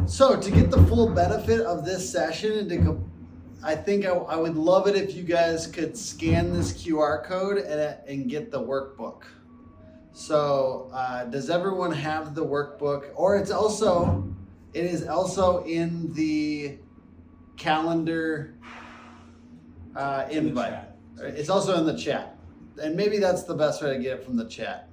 So to get the full benefit of this session I think I would love it if you guys could scan this QR code and get the workbook. So does everyone have the workbook? Or it is also in the calendar invite. It's also in the chat. And maybe that's the best way to get it from the chat.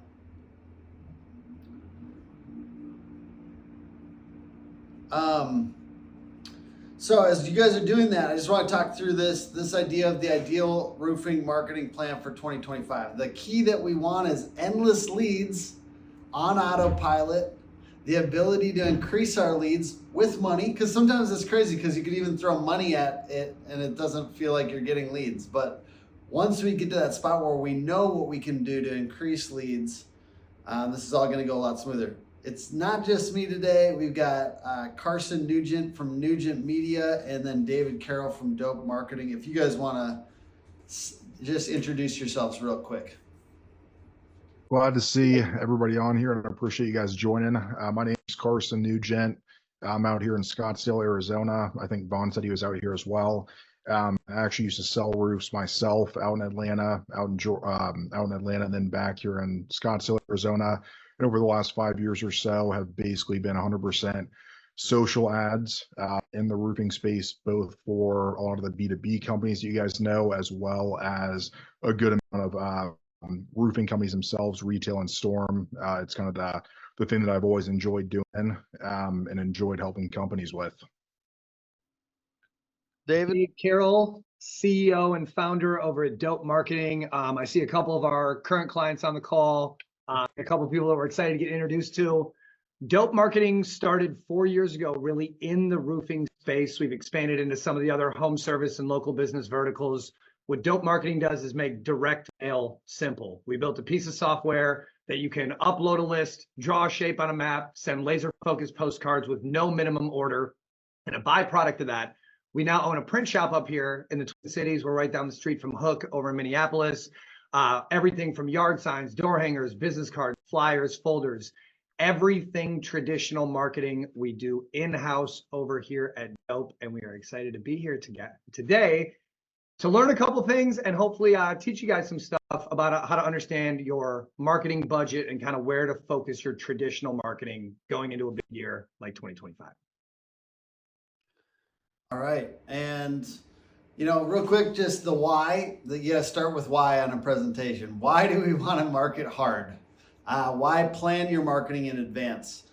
So as you guys are doing that, I just want to talk through this idea of the ideal roofing marketing plan for 2025. The key that we want is endless leads on autopilot, the ability to increase our leads with money, because sometimes it's crazy because you could even throw money at it and it doesn't feel like you're getting leads. But once we get to that spot where we know what we can do to increase leads, this is all going to go a lot smoother. It's not just me today. We've got Carson Nugent from Nugent Media and then David Carroll from Dope Marketing. If you guys want to just introduce yourselves real quick. Glad to see everybody on here and I appreciate you guys joining. My name is Carson Nugent. I'm out here in Scottsdale, Arizona. I think Vaughn said he was out here as well. I actually used to sell roofs myself out in Atlanta, and then back here in Scottsdale, Arizona. And over the last 5 years or so have basically been 100% social ads in the roofing space, both for a lot of the B2B companies that you guys know, as well as a good amount of roofing companies themselves, retail and storm. It's kind of the thing that I've always enjoyed doing and enjoyed helping companies with. David Carroll, CEO and founder over at Dope Marketing. I see a couple of our current clients on the call, a couple of people that we're excited to get introduced to. Dope Marketing started 4 years ago, really in the roofing space. We've expanded into some of the other home service and local business verticals. What Dope Marketing does is make direct mail simple. We built a piece of software that you can upload a list, draw a shape on a map, send laser focused postcards with no minimum order. And a byproduct of that, we now own a print shop up here in the Twin Cities. We're right down the street from Hook over in Minneapolis. Everything from yard signs, door hangers, business cards, flyers, folders, everything traditional marketing we do in-house over here at Dope. And we are excited to be here today to learn a couple things and hopefully teach you guys some stuff about how to understand your marketing budget and kind of where to focus your traditional marketing going into a big year like 2025. All right. And, real quick, just the why. You got to start with why on a presentation. Why do we want to market hard? Why plan your marketing in advance?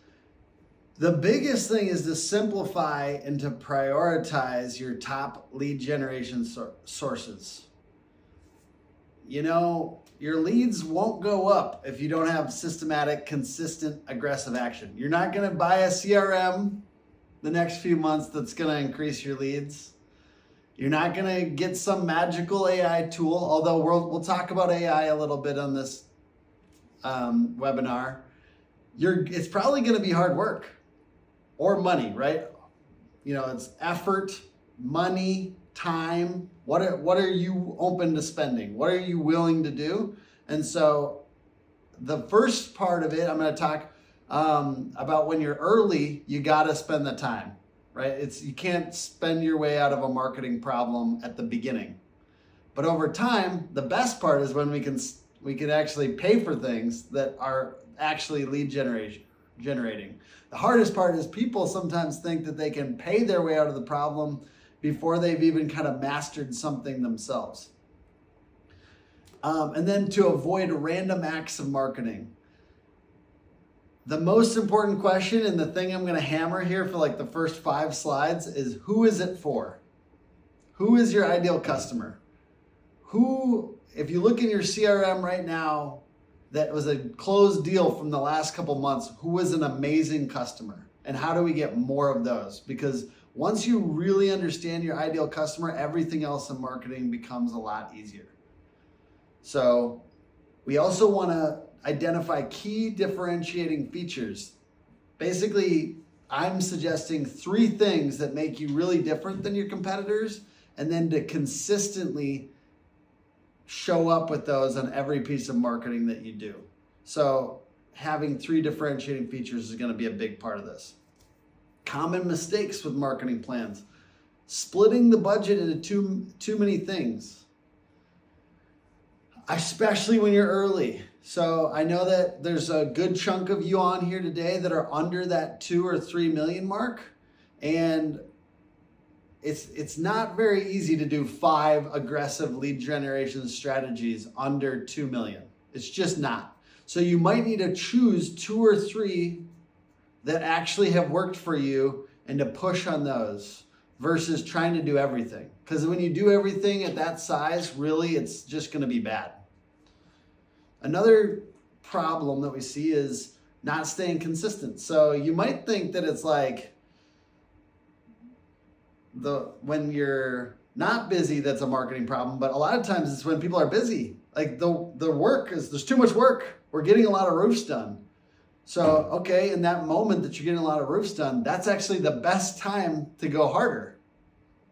The biggest thing is to simplify and to prioritize your top lead generation sources. Your leads won't go up if you don't have systematic, consistent, aggressive action. You're not going to buy a CRM the next few months that's going to increase your leads. You're not going to get some magical AI tool, although we'll talk about AI a little bit on this webinar. It's probably going to be hard work or money, right? It's effort, money, time. What are you open to spending? What are you willing to do? And so the first part of it, I'm going to talk about when you're early, you got to spend the time, right? You can't spend your way out of a marketing problem at the beginning. But over time, the best part is when we can actually pay for things that are actually lead generating. The hardest part is people sometimes think that they can pay their way out of the problem before they've even kind of mastered something themselves. And then to avoid random acts of marketing. The most important question and the thing I'm going to hammer here for like the first 5 slides is, who is it for? Who is your ideal customer? If you look in your CRM right now, that was a closed deal from the last couple months, who is an amazing customer? And how do we get more of those? Because once you really understand your ideal customer, everything else in marketing becomes a lot easier. So we also want to identify key differentiating features. Basically, I'm suggesting 3 things that make you really different than your competitors, and then to consistently show up with those on every piece of marketing that you do. So having 3 differentiating features is going to be a big part of this. Common mistakes with marketing plans. Splitting the budget into too many things, especially when you're early. So I know that there's a good chunk of you on here today that are under that 2 or 3 million mark, and it's not very easy to do 5 aggressive lead generation strategies under 2 million. It's just not. So you might need to choose 2 or 3 that actually have worked for you and to push on those versus trying to do everything. Because when you do everything at that size, really, it's just going to be bad. Another problem that we see is not staying consistent. So you might think that it's like when you're not busy, that's a marketing problem. But a lot of times it's when people are busy. Like the work there's too much work. We're getting a lot of roofs done. So, okay, in that moment that you're getting a lot of roofs done, that's actually the best time to go harder,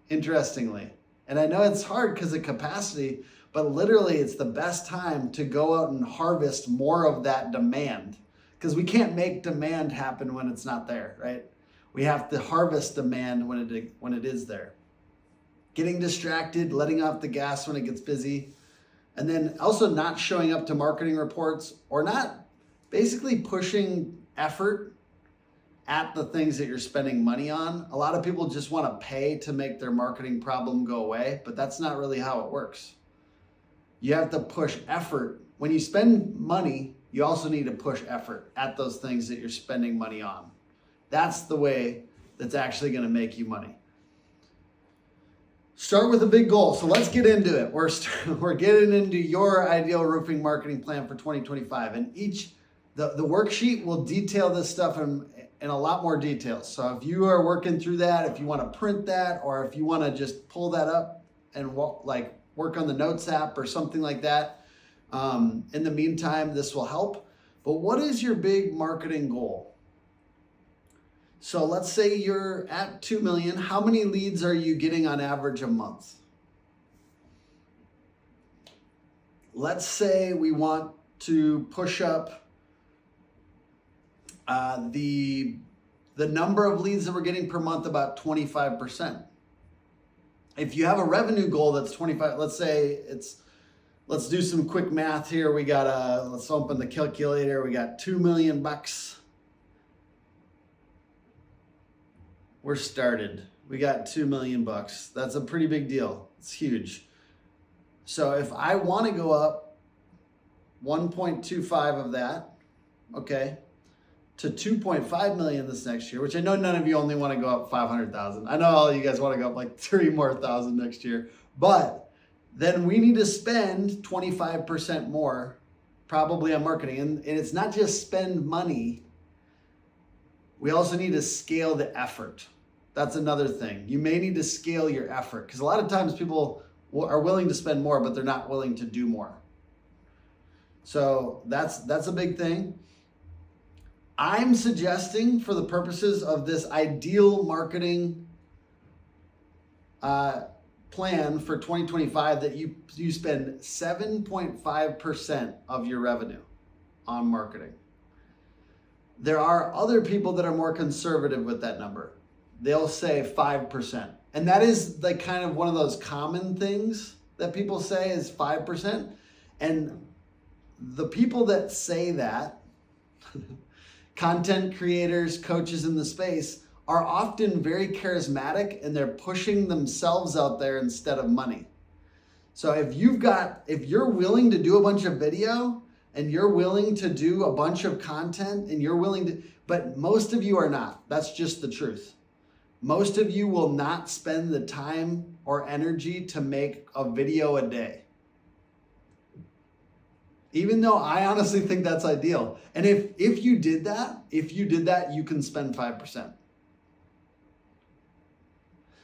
interestingly. And I know it's hard because of capacity, but literally it's the best time to go out and harvest more of that demand, because we can't make demand happen when it's not there, right? We have to harvest demand when it is there. Getting distracted, letting off the gas when it gets busy, and then also not showing up to marketing reports or not basically pushing effort at the things that you're spending money on. A lot of people just want to pay to make their marketing problem go away, but that's not really how it works. You have to push effort. When you spend money, you also need to push effort at those things that you're spending money on. That's the way that's actually going to make you money. Start with a big goal. So let's get into it. We're getting into your ideal roofing marketing plan for 2025, and the worksheet will detail this stuff in a lot more detail. So if you are working through that, if you want to print that, or if you want to just pull that up and work on the Notes app or something like that, in the meantime, this will help. But what is your big marketing goal? So let's say you're at 2 million. How many leads are you getting on average a month? Let's say we want to push up the number of leads that we're getting per month about 25%. If you have a revenue goal that's 25, let's do some quick math here. Let's open the calculator. We got $2 million. We're started. We got $2 million. That's a pretty big deal. It's huge. So if I want to go up 1.25 of that, okay, to 2.5 million this next year, which I know none of you only want to go up 500,000. I know all you guys want to go up like 30 more thousand next year, but then we need to spend 25% more probably on marketing. And it's not just spend money. We also need to scale the effort. That's another thing. You may need to scale your effort, because a lot of times people are willing to spend more, but they're not willing to do more. So that's a big thing. I'm suggesting, for the purposes of this ideal marketing plan for 2025, that you spend 7.5% of your revenue on marketing. There are other people that are more conservative with that number. They'll say 5%. And that is like kind of one of those common things that people say is 5%. And the people that say that, content creators, coaches in the space, are often very charismatic, and they're pushing themselves out there instead of money. So if you're willing to do a bunch of video, and you're willing to do a bunch of content, and you're willing to, but most of you are not. That's just the truth. Most of you will not spend the time or energy to make a video a day. Even though I honestly think that's ideal. And if you did that, you can spend 5%.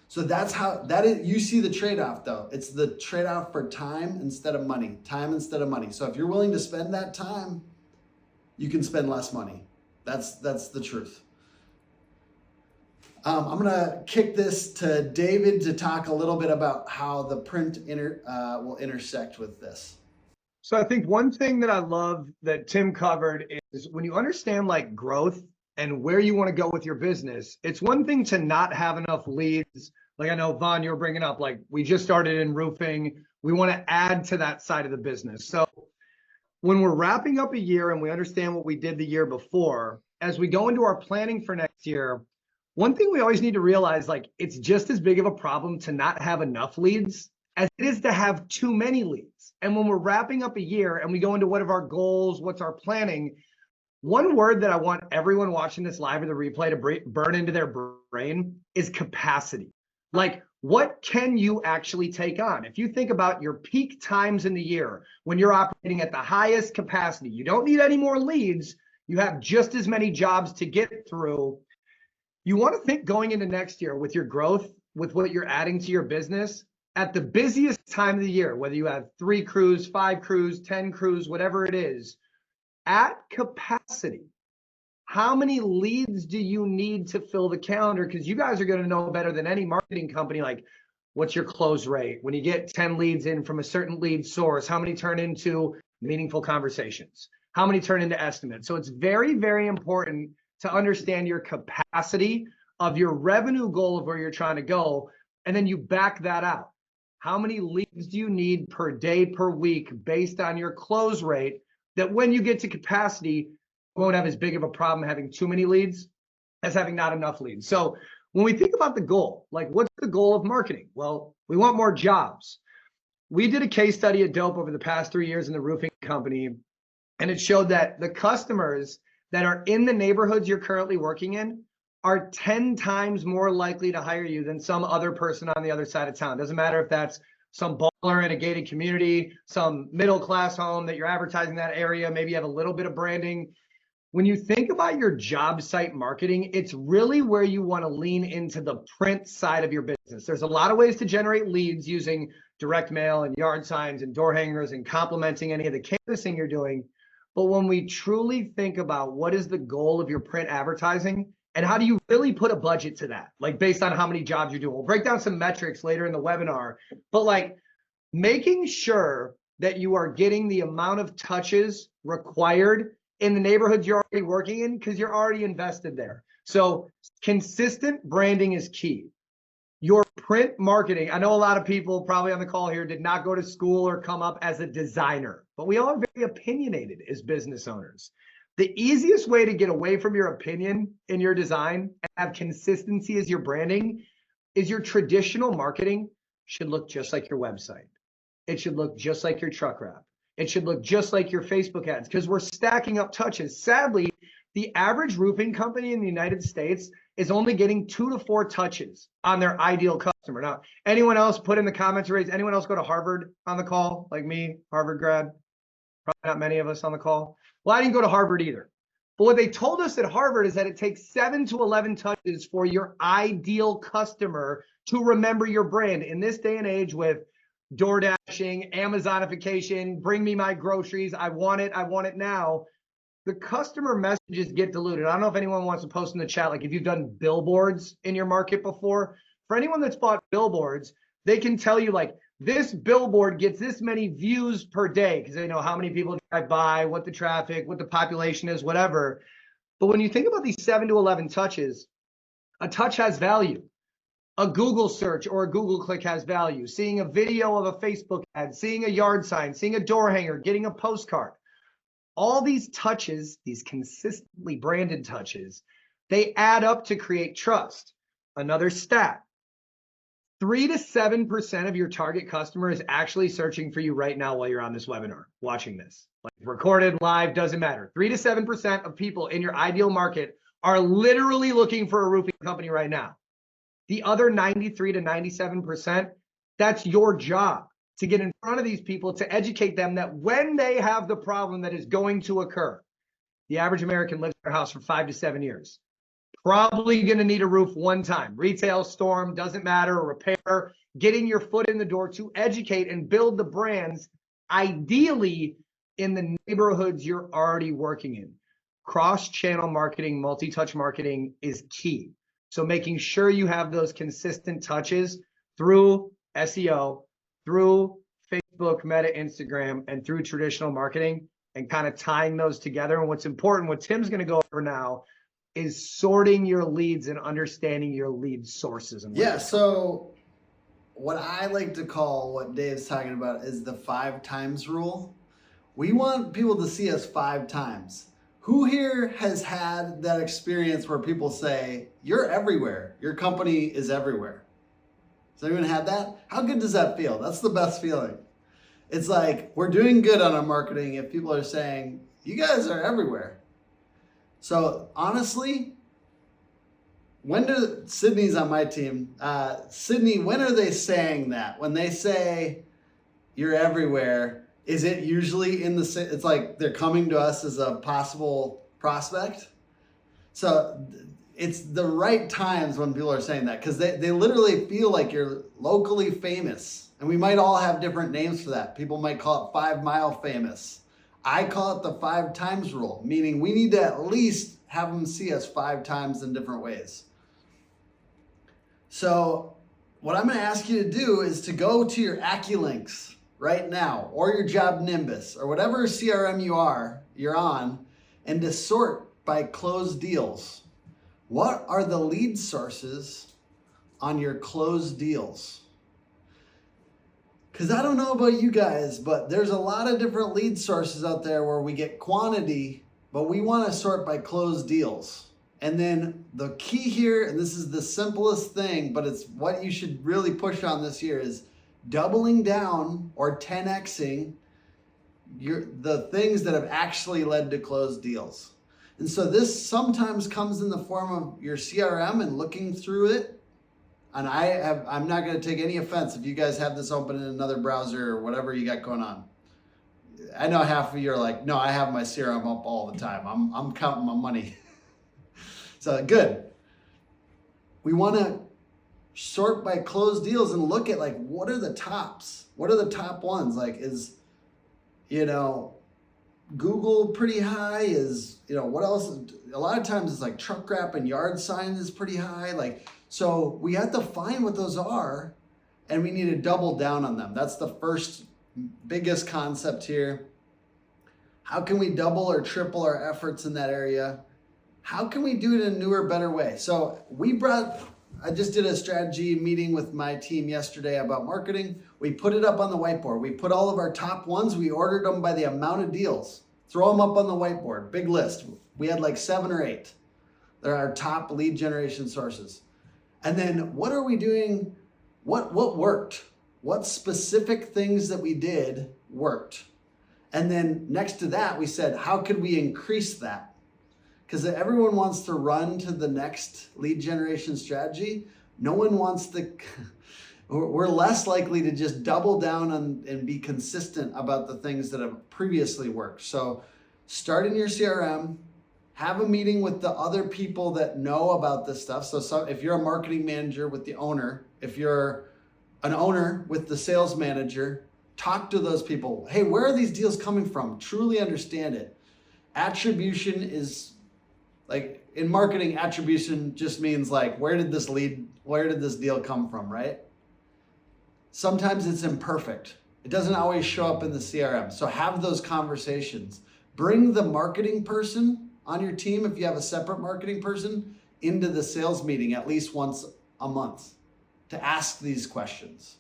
So that's how that is. You see the trade-off though. It's the trade-off for time instead of money. Time instead of money. So if you're willing to spend that time, you can spend less money. That's the truth. I'm gonna kick this to David to talk a little bit about how the print will intersect with this. So I think one thing that I love that Tim covered is when you understand like growth and where you want to go with your business, it's one thing to not have enough leads. Like I know, Vaughn, you were bringing up, like we just started in roofing. We want to add to that side of the business. So when we're wrapping up a year and we understand what we did the year before, as we go into our planning for next year, one thing we always need to realize, like it's just as big of a problem to not have enough leads as it is to have too many leads. And when we're wrapping up a year and we go into what are our goals, what's our planning, one word that I want everyone watching this live or the replay to burn into their brain is capacity. Like, what can you actually take on? If you think about your peak times in the year when you're operating at the highest capacity, you don't need any more leads. You have just as many jobs to get through. You want to think going into next year with your growth, with what you're adding to your business, at the busiest time of the year, whether you have 3 crews, 5 crews, 10 crews, whatever it is, at capacity, how many leads do you need to fill the calendar? Because you guys are going to know better than any marketing company, like what's your close rate? When you get 10 leads in from a certain lead source, how many turn into meaningful conversations? How many turn into estimates? So it's very, very important to understand your capacity of your revenue goal of where you're trying to go, and then you back that out. How many leads do you need per day, per week, based on your close rate, that when you get to capacity, you won't have as big of a problem having too many leads as having not enough leads. So when we think about the goal, like what's the goal of marketing? Well, we want more jobs. We did a case study at Dope over the past 3 years in the roofing company, and it showed that the customers that are in the neighborhoods you're currently working in are 10 times more likely to hire you than some other person on the other side of town. Doesn't matter if that's some baller in a gated community, some middle-class home that you're advertising that area, maybe you have a little bit of branding. When you think about your job site marketing, it's really where you want to lean into the print side of your business. There's a lot of ways to generate leads using direct mail and yard signs and door hangers and complementing any of the canvassing you're doing. But when we truly think about what is the goal of your print advertising, and how do you really put a budget to that? Like based on how many jobs you're doing. We'll break down some metrics later in the webinar, but like making sure that you are getting the amount of touches required in the neighborhoods you're already working in, because you're already invested there. So consistent branding is key. Your print marketing, I know a lot of people probably on the call here did not go to school or come up as a designer, but we all are very opinionated as business owners. The easiest way to get away from your opinion in your design and have consistency as your branding is your traditional marketing should look just like your website. It should look just like your truck wrap. It should look just like your Facebook ads, because we're stacking up touches. Sadly, the average roofing company in the United States is only getting 2 to 4 touches on their ideal customer. Now, anyone else put in the comments, raise, anyone else go to Harvard on the call, like me, Harvard grad? Probably not many of us on the call. Well, I didn't go to Harvard either. But what they told us at Harvard is that it takes 7 to 11 touches for your ideal customer to remember your brand. In this day and age with door dashing, Amazonification, bring me my groceries, I want it now, the customer messages get diluted. I don't know if anyone wants to post in the chat, like if you've done billboards in your market before. For anyone that's bought billboards, they can tell you like, this billboard gets this many views per day because they know how many people drive by, what the traffic, what the population is, whatever. But when you think about these 7 to 11 touches, a touch has value. A Google search or a Google click has value. Seeing a video of a Facebook ad, seeing a yard sign, seeing a door hanger, getting a postcard. All these touches, these consistently branded touches, they add up to create trust. Another stat. 3 to 7% of your target customer is actually searching for you right now while you're on this webinar, watching this. Like recorded, live, doesn't matter. 3 to 7% of people in your ideal market are literally looking for a roofing company right now. The other 93 to 97%, that's your job to get in front of these people, to educate them that when they have the problem that is going to occur, the average American lives in their house for 5 to 7 years. Probably going to need a roof one time. Retail, storm, doesn't matter, repair, getting your foot in the door to educate and build the brands, ideally in the neighborhoods you're already working in. Cross-channel marketing, multi-touch marketing is key. So making sure you have those consistent touches through SEO, through Facebook, Meta, Instagram, and through traditional marketing, and kind of tying those together. And what's important, what Tim's going to go over now, is sorting your leads and understanding your lead sources. And Yeah, so what I like to call what Dave's talking about is the 5 times rule. We want people to see us 5 times. Who here has had that experience where people say, you're everywhere, your company is everywhere? Has anyone had that? How good does that feel? That's the best feeling. It's like we're doing good on our marketing if people are saying, you guys are everywhere. So honestly, Sydney's on my team. Sydney, when are they saying that? When they say you're everywhere, is it usually it's like they're coming to us as a possible prospect? So it's the right times when people are saying that, because they literally feel like you're locally famous. And we might all have different names for that. People might call it 5 mile famous. I call it the 5 times rule, meaning we need to at least have them see us 5 times in different ways. So what I'm going to ask you to do is to go to your AccuLinks right now, or your Job Nimbus, or whatever CRM you're on, and to sort by closed deals. What are the lead sources on your closed deals? Because I don't know about you guys, but there's a lot of different lead sources out there where we get quantity, but we want to sort by closed deals. And then the key here, and this is the simplest thing, but it's what you should really push on this year, is doubling down or 10xing the things that have actually led to closed deals. And so this sometimes comes in the form of your CRM and looking through it. And I'm not going to take any offense if you guys have this open in another browser or whatever you got going on. I know half of you are like, no, I have my CRM up all the time. I'm counting my money. So good. We want to sort by closed deals and look at, like, what are the tops? What are the top ones? Like, is, Google pretty high? Is, what else? A lot of times it's like truck wrap and yard signs is pretty high. Like, so we have to find what those are, and we need to double down on them. That's the first biggest concept here. How can we double or triple our efforts in that area? How can we do it in a newer, better way? So I just did a strategy meeting with my team yesterday about marketing. We put it up on the whiteboard. We put all of our top ones. We ordered them by the amount of deals. Throw them up on the whiteboard. Big list. We had like 7 or 8. They're our top lead generation sources. And then what are we doing? What worked? What specific things that we did worked? And then next to that, we said, how could we increase that? Because everyone wants to run to the next lead generation strategy. No one wants to, we're less likely to just double down on and be consistent about the things that have previously worked. So start in your CRM, have a meeting with the other people that know about this stuff. So if you're a marketing manager with the owner, if you're an owner with the sales manager, talk to those people. Hey, where are these deals coming from? Truly understand it. Attribution is, like, in marketing, attribution just means, like, where did this deal come from, right? Sometimes it's imperfect. It doesn't always show up in the CRM. So have those conversations. Bring the marketing person on your team, if you have a separate marketing person, into the sales meeting at least once a month to ask these questions.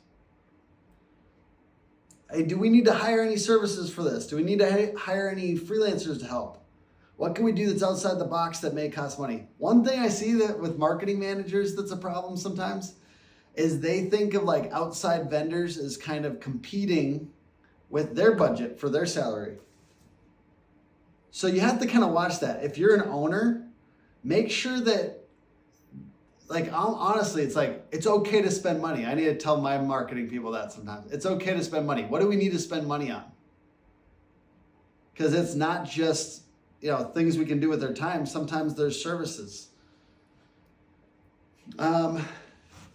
Hey, do we need to hire any services for this? Do we need to hire any freelancers to help? What can we do that's outside the box that may cost money? One thing I see that with marketing managers that's a problem sometimes is they think of, like, outside vendors as kind of competing with their budget for their salary. So you have to kind of watch that. If you're an owner, make sure that, like, honestly, it's like, it's okay to spend money. I need to tell my marketing people that sometimes. It's okay to spend money. What do we need to spend money on? Because it's not just, things we can do with our time. Sometimes there's services. What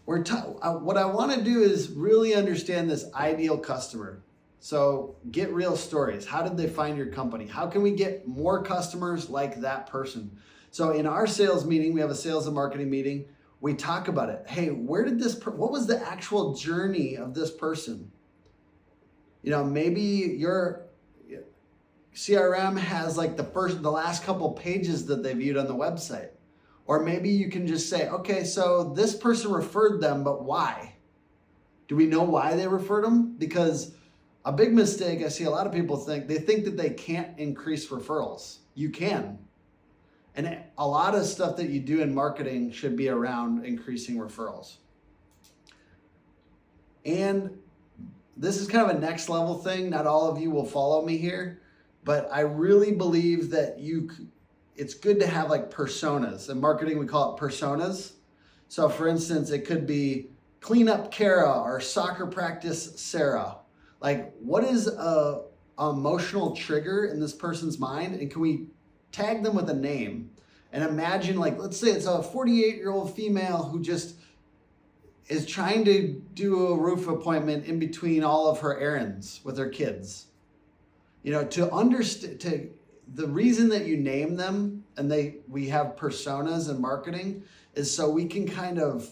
I want to do is really understand this ideal customer. So get real stories. How did they find your company? How can we get more customers like that person? So in our sales meeting, we have a sales and marketing meeting. We talk about it. Hey, what was the actual journey of this person? Maybe your CRM has, like, the last couple pages that they viewed on the website. Or maybe you can just say, okay, so this person referred them, but why? Do we know why they referred them? Because a big mistake I see a lot of people think that they can't increase referrals. You can. And a lot of stuff that you do in marketing should be around increasing referrals. And this is kind of a next level thing. Not all of you will follow me here, but I really believe that it's good to have like personas. In marketing, we call it personas. So for instance, it could be cleanup Kara or soccer practice Sarah. Like, what is a emotional trigger in this person's mind? And can we tag them with a name? And imagine, like, let's say it's a 48-year-old female who just is trying to do a roof appointment in between all of her errands with her kids. You know, to understand, the reason that you name them and we have personas in marketing is so we can kind of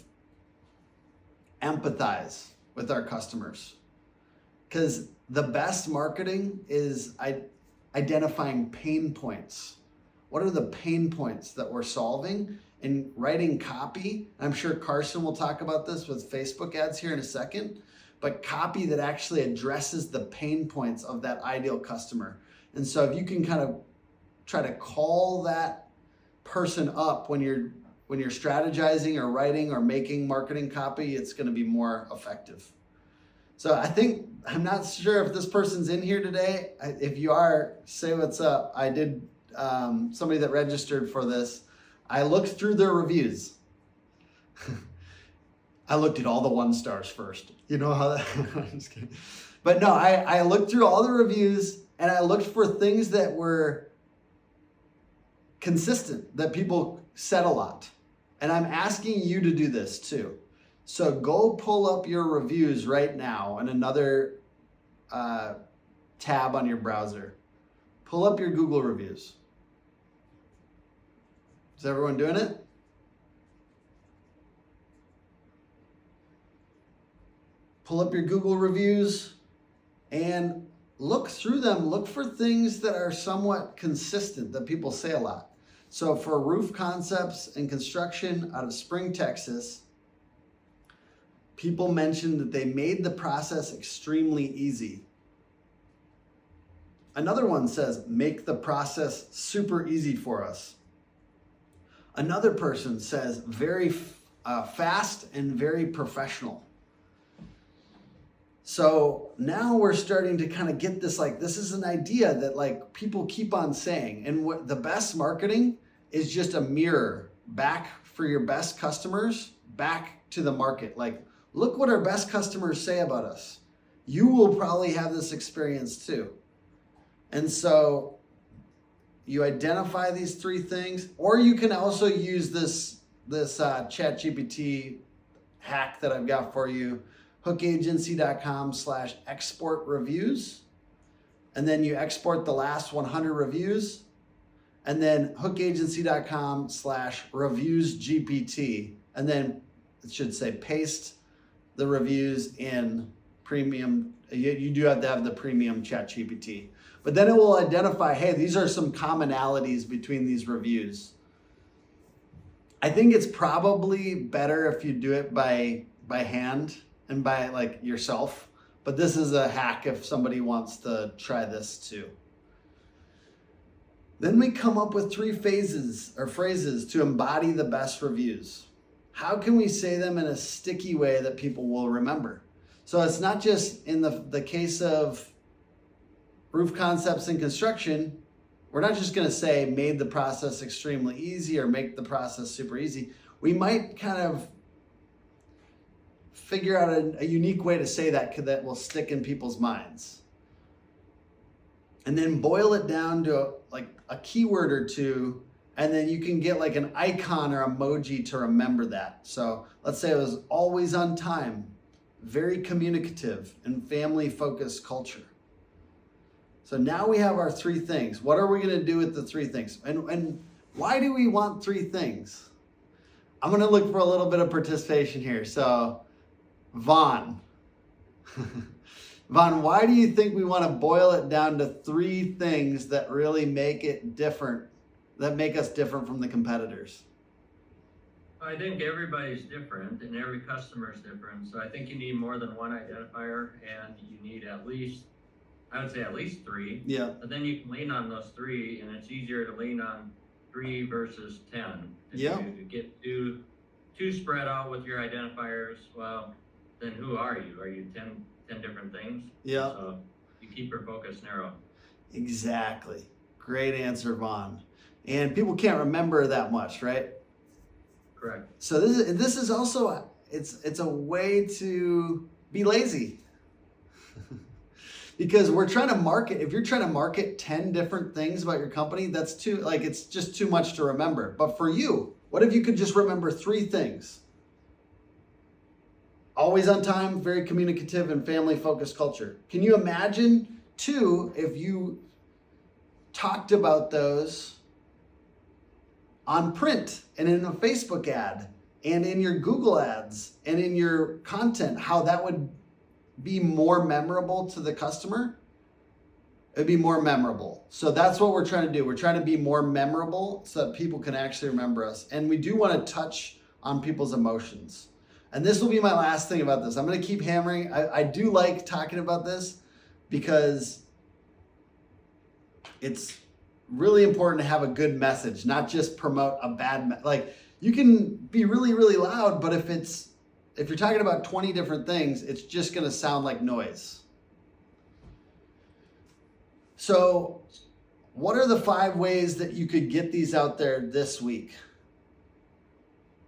empathize with our customers. Because the best marketing is identifying pain points. What are the pain points that we're solving? And writing copy, I'm sure Carson will talk about this with Facebook ads here in a second, but copy that actually addresses the pain points of that ideal customer. And so if you can kind of try to call that person up when you're strategizing or writing or making marketing copy, it's going to be more effective. So I'm not sure if this person's in here today. If you are, say what's up. I did, somebody that registered for this, I looked through their reviews. I looked at all the 1 stars first. You know how that, I'm just kidding. But no, I looked through all the reviews and I looked for things that were consistent, that people said a lot. And I'm asking you to do this too. So go pull up your reviews right now in another tab on your browser. Pull up your Google reviews. Is everyone doing it? Pull up your Google reviews and look through them. Look for things that are somewhat consistent, that people say a lot. So for Roof Concepts and Construction out of Spring, Texas, people mentioned that they made the process extremely easy. Another one says, make the process super easy for us. Another person says, very fast and very professional. So now we're starting to kind of get this, like, this is an idea that like people keep on saying. And what the best marketing is just a mirror back for your best customers, back to the market. Like, look what our best customers say about us. You will probably have this experience too. And so you identify these 3 things, or you can also use this ChatGPT hack that I've got for you, hookagency.com/export reviews. And then you export the last 100 reviews, and then hookagency.com/reviewsgpt. And then it should say paste the reviews in premium. You do have to have the premium ChatGPT. But then it will identify, hey, these are some commonalities between these reviews. I think it's probably better if you do it by hand and by like yourself. But this is a hack if somebody wants to try this too. Then we come up with 3 phases or phrases to embody the best reviews. How can we say them in a sticky way that people will remember? So it's not just in the case of Roof Concepts and Construction, we're not just going to say made the process extremely easy or make the process super easy. We might kind of figure out a unique way to say that will stick in people's minds. And then boil it down to like a keyword or 2, and then you can get like an icon or emoji to remember that. So let's say it was always on time, very communicative, and family-focused culture. So now we have our 3 things. What are we going to do with the 3 things? And why do we want 3 things? I'm going to look for a little bit of participation here. So Vaughn, Vaughn, why do you think we want to boil it down to 3 things that really make it different, that make us different from the competitors? I think everybody's different and every customer is different. So I think you need more than one identifier, and you need at least, I would say at least three. Yeah. But then you can lean on those three, and it's easier to lean on 3 versus 10. If Yeah. you get too spread out with your identifiers, well, then who are you? Are you 10 different things? Yeah. So you keep your focus narrow. Exactly. Great answer, Vaughn. And people can't remember that much, right? Correct. So this is also it's a way to be lazy. Because we're trying to market, if you're trying to market 10 different things about your company, that's too, like, it's just too much to remember. But for you, what if you could just remember 3 things? Always on time, very communicative, and family focused culture. Can you imagine, too, if you talked about those on print and in a Facebook ad and in your Google ads and in your content, how that would be more memorable to the customer? It'd be more memorable. So that's what we're trying to do. We're trying to be more memorable so that people can actually remember us. And we do want to touch on people's emotions. And this will be my last thing about this. I'm going to keep hammering. I do like talking about this because it's really important to have a good message, not just promote a bad like you can be really, really loud, but if you're talking about 20 different things, it's just going to sound like noise. So what are the 5 ways that you could get these out there this week?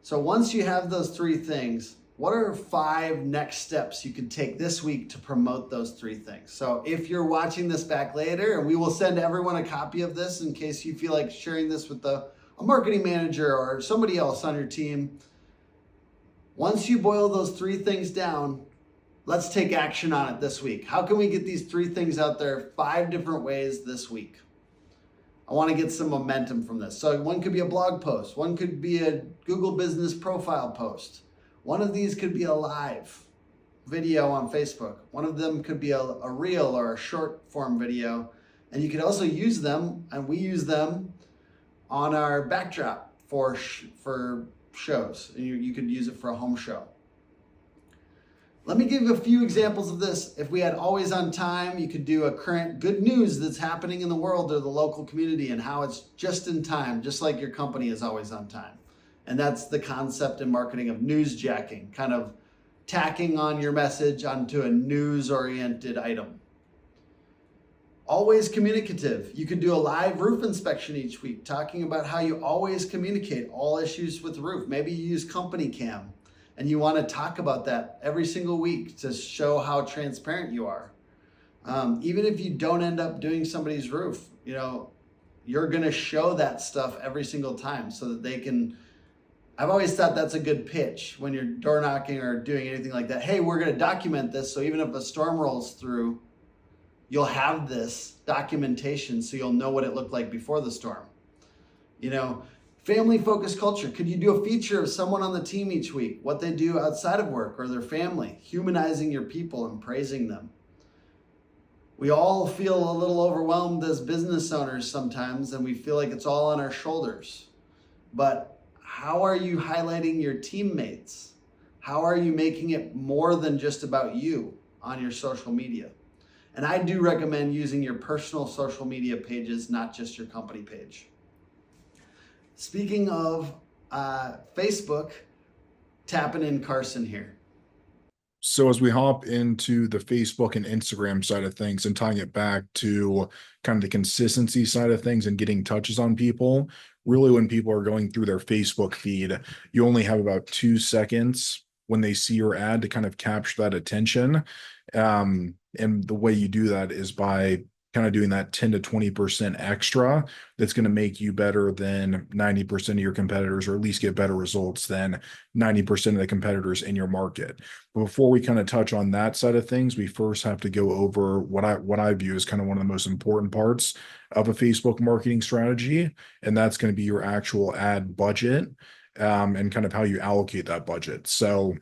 So once you have those 3 things, what are 5 next steps you could take this week to promote those 3 things? So if you're watching this back later, and we will send everyone a copy of this in case you feel like sharing this with a marketing manager or somebody else on your team. Once you boil those 3 things down, let's take action on it this week. How can we get these 3 things out there 5 different ways this week? I want to get some momentum from this. So one could be a blog post. One could be a Google Business Profile post. One of these could be a live video on Facebook. One of them could be a reel or a short form video. And you could also use them, and we use them on our backdrop for shows. You could use it for a home show. Let me give you a few examples of this. If we had always on time, you could do a current good news that's happening in the world or the local community and how it's just in time, just like your company is always on time. And that's the concept in marketing of newsjacking, kind of tacking on your message onto a news-oriented item. Always communicative. You could do a live roof inspection each week, talking about how you always communicate all issues with the roof. Maybe you use Company Cam, and you want to talk about that every single week to show how transparent you are. Even if you don't end up doing somebody's roof, you're going to show that stuff every single time so that they can. I've always thought that's a good pitch when you're door knocking or doing anything like that. Hey, we're going to document this, so even if a storm rolls through, you'll have this documentation so you'll know what it looked like before the storm. Family focused culture. Could you do a feature of someone on the team each week, what they do outside of work or their family, humanizing your people and praising them? We all feel a little overwhelmed as business owners sometimes, and we feel like it's all on our shoulders. But how are you highlighting your teammates? How are you making it more than just about you on your social media? And I do recommend using your personal social media pages, not just your company page. Speaking of Facebook, tapping in Carson here. So as we hop into the Facebook and Instagram side of things and tying it back to kind of the consistency side of things and getting touches on people, really when people are going through their Facebook feed, you only have about 2 seconds when they see your ad to kind of capture that attention. And the way you do that is by kind of doing that 10 to 20% extra that's going to make you better than 90% of your competitors, or at least get better results than 90% of the competitors in your market. But before we kind of touch on that side of things, we first have to go over what I view as kind of one of the most important parts of a Facebook marketing strategy, and that's going to be your actual ad budget, and kind of how you allocate that budget. So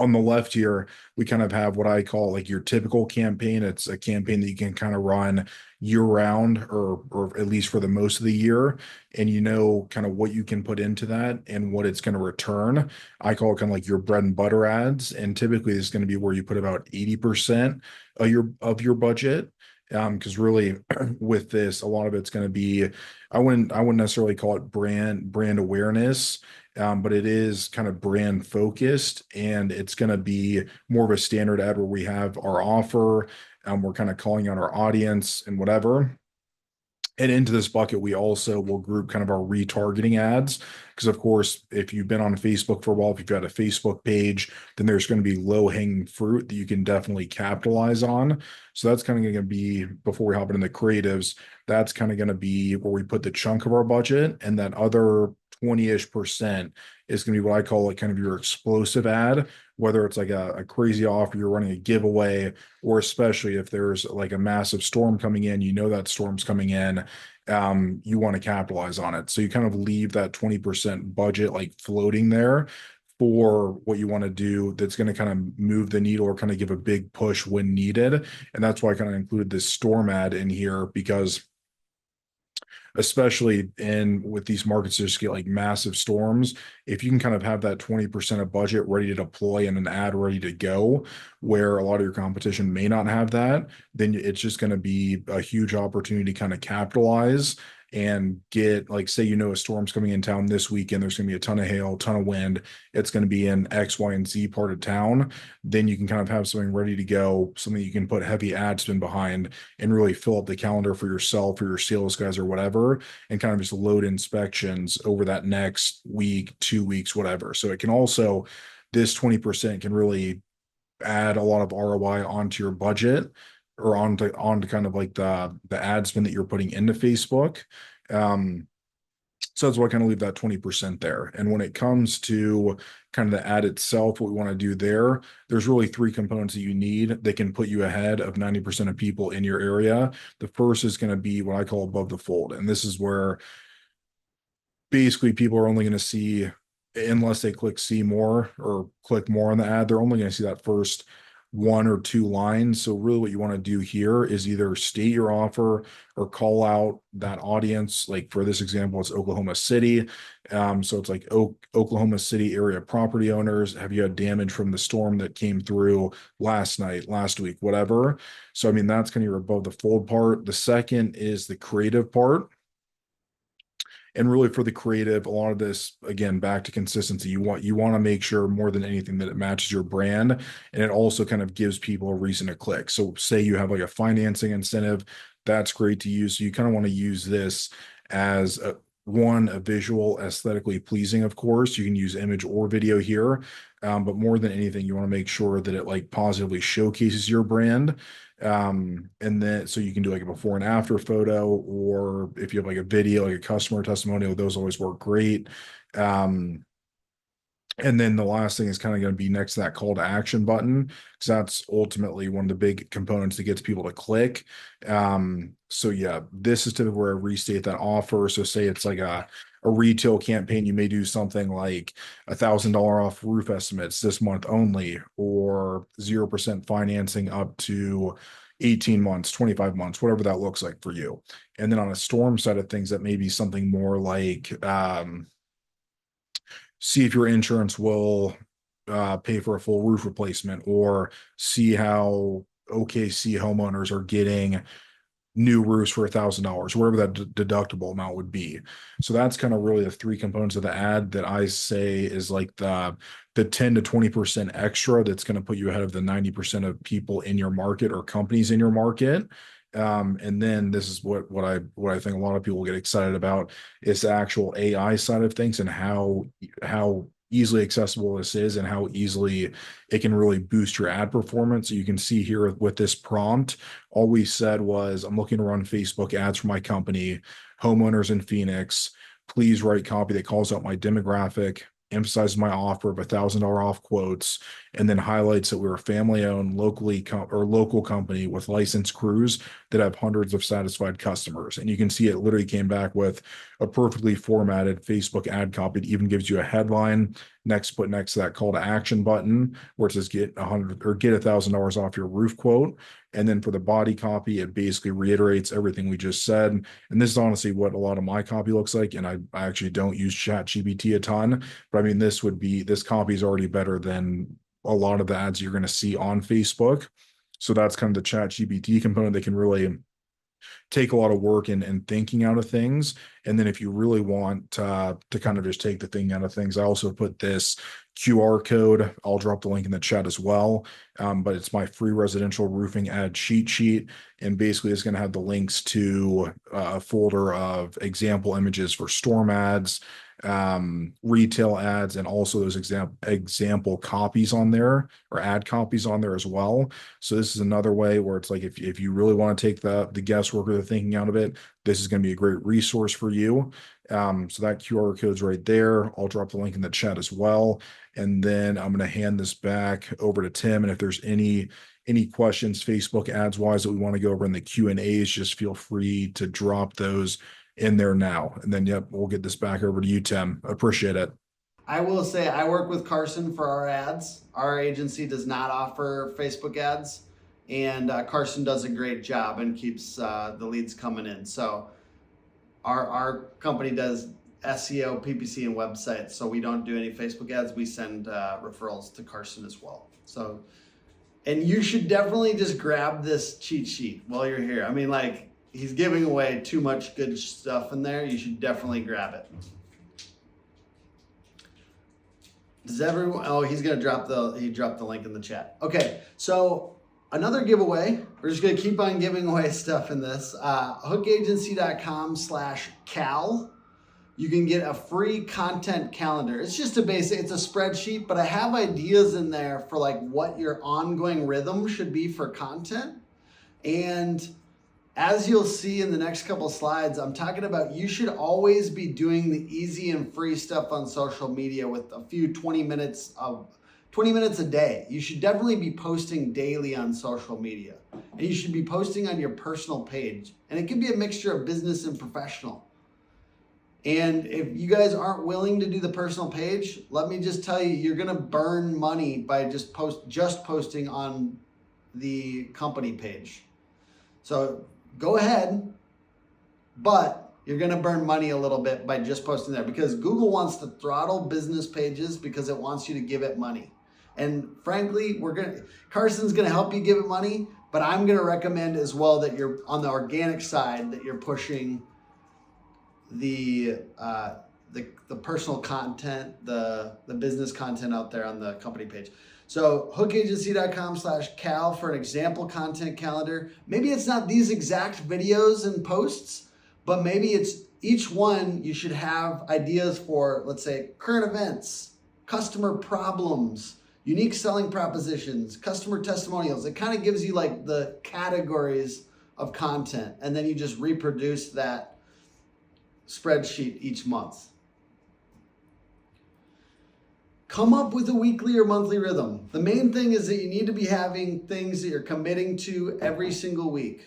on the left here, we kind of have what I call like your typical campaign. It's a campaign that you can kind of run year round or at least for the most of the year. And you know kind of what you can put into that and what it's going to return. I call it kind of like your bread and butter ads. And typically it's going to be where you put about 80% of your budget. Because really with this, a lot of it's going to be, I wouldn't necessarily call it brand awareness. But it is kind of brand focused, and it's going to be more of a standard ad where we have our offer, we're kind of calling out our audience and whatever. And into this bucket, we also will group kind of our retargeting ads. Because, of course, if you've been on Facebook for a while, if you've got a Facebook page, then there's going to be low hanging fruit that you can definitely capitalize on. So that's kind of going to be, before we hop into the creatives, that's kind of going to be where we put the chunk of our budget. And that other 20-ish% is going to be what I call like kind of your explosive ad, whether it's like a crazy offer, you're running a giveaway, or especially if there's like a massive storm coming in, you know that storm's coming in, you want to capitalize on it. So you kind of leave that 20% budget like floating there for what you want to do that's going to kind of move the needle or kind of give a big push when needed. And that's why I kind of included this storm ad in here, because especially with these markets that just get like massive storms, if you can kind of have that 20% of budget ready to deploy and an ad ready to go, where a lot of your competition may not have that, then it's just going to be a huge opportunity to kind of capitalize and get, like, say, a storm's coming in town this weekend, there's going to be a ton of hail, ton of wind, it's going to be in X, Y, and Z part of town, then you can kind of have something ready to go, something you can put heavy ad spend behind and really fill up the calendar for yourself or your sales guys or whatever, and kind of just load inspections over that next week, 2 weeks, whatever. So it can also, this 20% can really add a lot of ROI onto your budget, or onto kind of like the ad spend that you're putting into Facebook. So that's why I kind of leave that 20% there. And when it comes to kind of the ad itself, what we want to do there's really 3 components that you need that can put you ahead of 90% of people in your area. The first is going to be what I call above the fold. And this is where basically people are only going to see, unless they click see more or click more on the ad, they're only going to see that first 1 or 2 lines. So really what you want to do here is either state your offer or call out that audience. Like for this example, it's Oklahoma City. So it's like Oklahoma City area property owners. Have you had damage from the storm that came through last night, last week, whatever? So, I mean, that's kind of your above the fold part. The second is the creative part. And really for the creative, a lot of this, again, back to consistency, you want to make sure more than anything that it matches your brand, and it also kind of gives people a reason to click. So say you have like a financing incentive, that's great to use. So you kind of want to use this as a visual, aesthetically pleasing. Of course, you can use image or video here. But more than anything, you want to make sure that it like positively showcases your brand. And then so you can do like a before and after photo, or if you have like a video, like a customer testimonial, those always work great. And then the last thing is kind of going to be next to that call to action button, because that's ultimately one of the big components that gets people to click. So yeah, this is typically where I restate that offer. So say it's like a retail campaign, you may do something like $1,000 off roof estimates this month only, or 0% financing up to 18 months, 25 months, whatever that looks like for you. And then on a storm side of things, that may be something more like, see if your insurance will pay for a full roof replacement, or see how OKC homeowners are getting new roofs for $1,000, whatever that deductible amount would be. So that's kind of really the 3 components of the ad that I say is like the 10 to 20% extra that's going to put you ahead of the 90% of people in your market or companies in your market. And then this is what I think a lot of people get excited about is the actual AI side of things, and how easily accessible this is, and how easily it can really boost your ad performance. So you can see here with this prompt, all we said was, I'm looking to run Facebook ads for my company, homeowners in Phoenix. Please write copy that calls out my demographic, emphasizes my offer of $1,000 off quotes, and then highlights that we're a family-owned, local company with licensed crews that have hundreds of satisfied customers. And you can see it literally came back with a perfectly formatted Facebook ad copy. It even gives you a headline, next to that call to action button where it says get $1,000 off your roof quote. And then for the body copy, it basically reiterates everything we just said. And this is honestly what a lot of my copy looks like. And I actually don't use ChatGPT a ton, but I mean, this copy is already better than a lot of the ads you're going to see on Facebook. So that's kind of the ChatGPT component. They can really take a lot of work and thinking out of things. And then if you really want to kind of just take the thing out of things, I also put this QR code. I'll drop the link in the chat as well. But it's my free residential roofing ad cheat sheet. And basically it's going to have the links to a folder of example images for storm ads, retail ads, and also those example copies on there, or ad copies on there as well. So this is another way where it's like, if you really want to take the guesswork or the thinking out of it, this is going to be a great resource for you. So that QR code's right there. I'll drop the link in the chat as well. And then I'm going to hand this back over to Tim. And if there's any questions, Facebook ads wise, that we want to go over in the Q&As, just feel free to drop those in there now. And then, yep, we'll get this back over to you, Tim. Appreciate it. I will say I work with Carson for our ads. Our agency does not offer Facebook ads, and Carson does a great job and keeps the leads coming in. So our company does SEO, PPC, and websites. So we don't do any Facebook ads. We send referrals to Carson as well. So, and you should definitely just grab this cheat sheet while you're here. I mean, like, he's giving away too much good stuff in there. You should definitely grab it. Does everyone? Oh, he's gonna drop he dropped the link in the chat. Okay, so another giveaway. We're just gonna keep on giving away stuff in this. Hookagency.com/Cal. You can get a free content calendar. It's just it's a spreadsheet, but I have ideas in there for like what your ongoing rhythm should be for content. And as you'll see in the next couple of slides, I'm talking about you should always be doing the easy and free stuff on social media with a few 20 minutes a day. You should definitely be posting daily on social media, and you should be posting on your personal page. And it can be a mixture of business and professional. And if you guys aren't willing to do the personal page, let me just tell you, you're going to burn money by just posting on the company page. So go ahead, but you're going to burn money a little bit by just posting there, because Google wants to throttle business pages because it wants you to give it money. And frankly, Carson's going to help you give it money, but I'm going to recommend as well that you're on the organic side, that you're pushing the personal content, the business content out there on the company page. So hookagency.com/Cal for an example content calendar. Maybe it's not these exact videos and posts, but maybe it's each one you should have ideas for, let's say, current events, customer problems, unique selling propositions, customer testimonials. It kind of gives you like the categories of content, and then you just reproduce that spreadsheet each month. Come up with a weekly or monthly rhythm. The main thing is that you need to be having things that you're committing to every single week.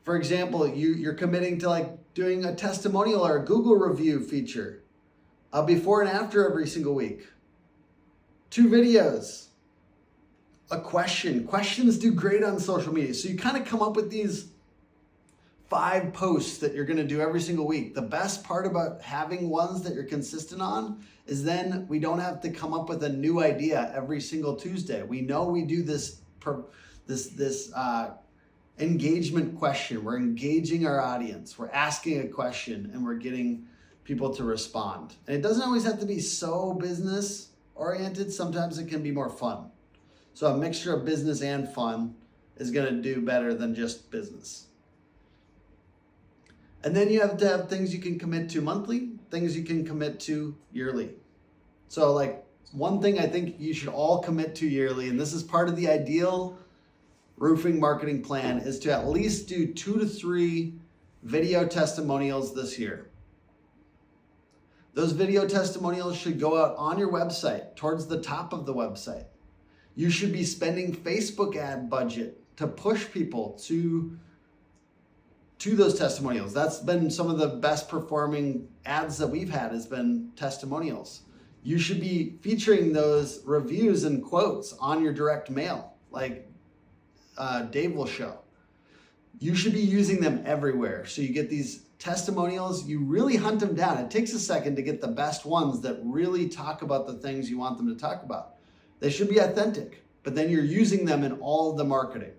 For example, you're committing to like doing a testimonial or a Google review feature, a before and after every single week, 2 videos, a question. Questions do great on social media. So you kind of come up with these 5 posts that you're going to do every single week. The best part about having ones that you're consistent on is then we don't have to come up with a new idea every single Tuesday. We know we do this engagement question. We're engaging our audience. We're asking a question and we're getting people to respond. And it doesn't always have to be so business oriented. Sometimes it can be more fun. So a mixture of business and fun is going to do better than just business. And then you have to have things you can commit to monthly, things you can commit to yearly. So like one thing I think you should all commit to yearly, and this is part of the ideal roofing marketing plan, is to at least do 2 to 3 video testimonials this year. Those video testimonials should go out on your website, towards the top of the website. You should be spending Facebook ad budget to push people to those testimonials. That's been some of the best performing ads that we've had, has been testimonials. You should be featuring those reviews and quotes on your direct mail, like Dave will show. You should be using them everywhere. So you get these testimonials, you really hunt them down. It takes a second to get the best ones that really talk about the things you want them to talk about. They should be authentic, but then you're using them in all of the marketing.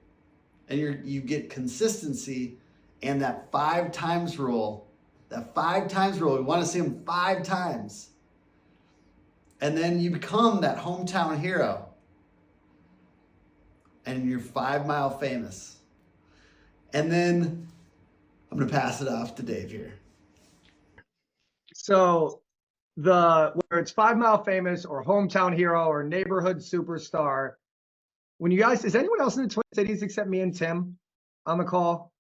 And you get consistency and that 5 times rule. That 5 times rule, we want to see them 5 times. And then you become that hometown hero. And you're 5 mile famous. And then I'm going to pass it off to Dave here. So whether it's 5 mile famous or hometown hero or neighborhood superstar, when you guys, is anyone else in the Twin Cities except me and Tim on the call?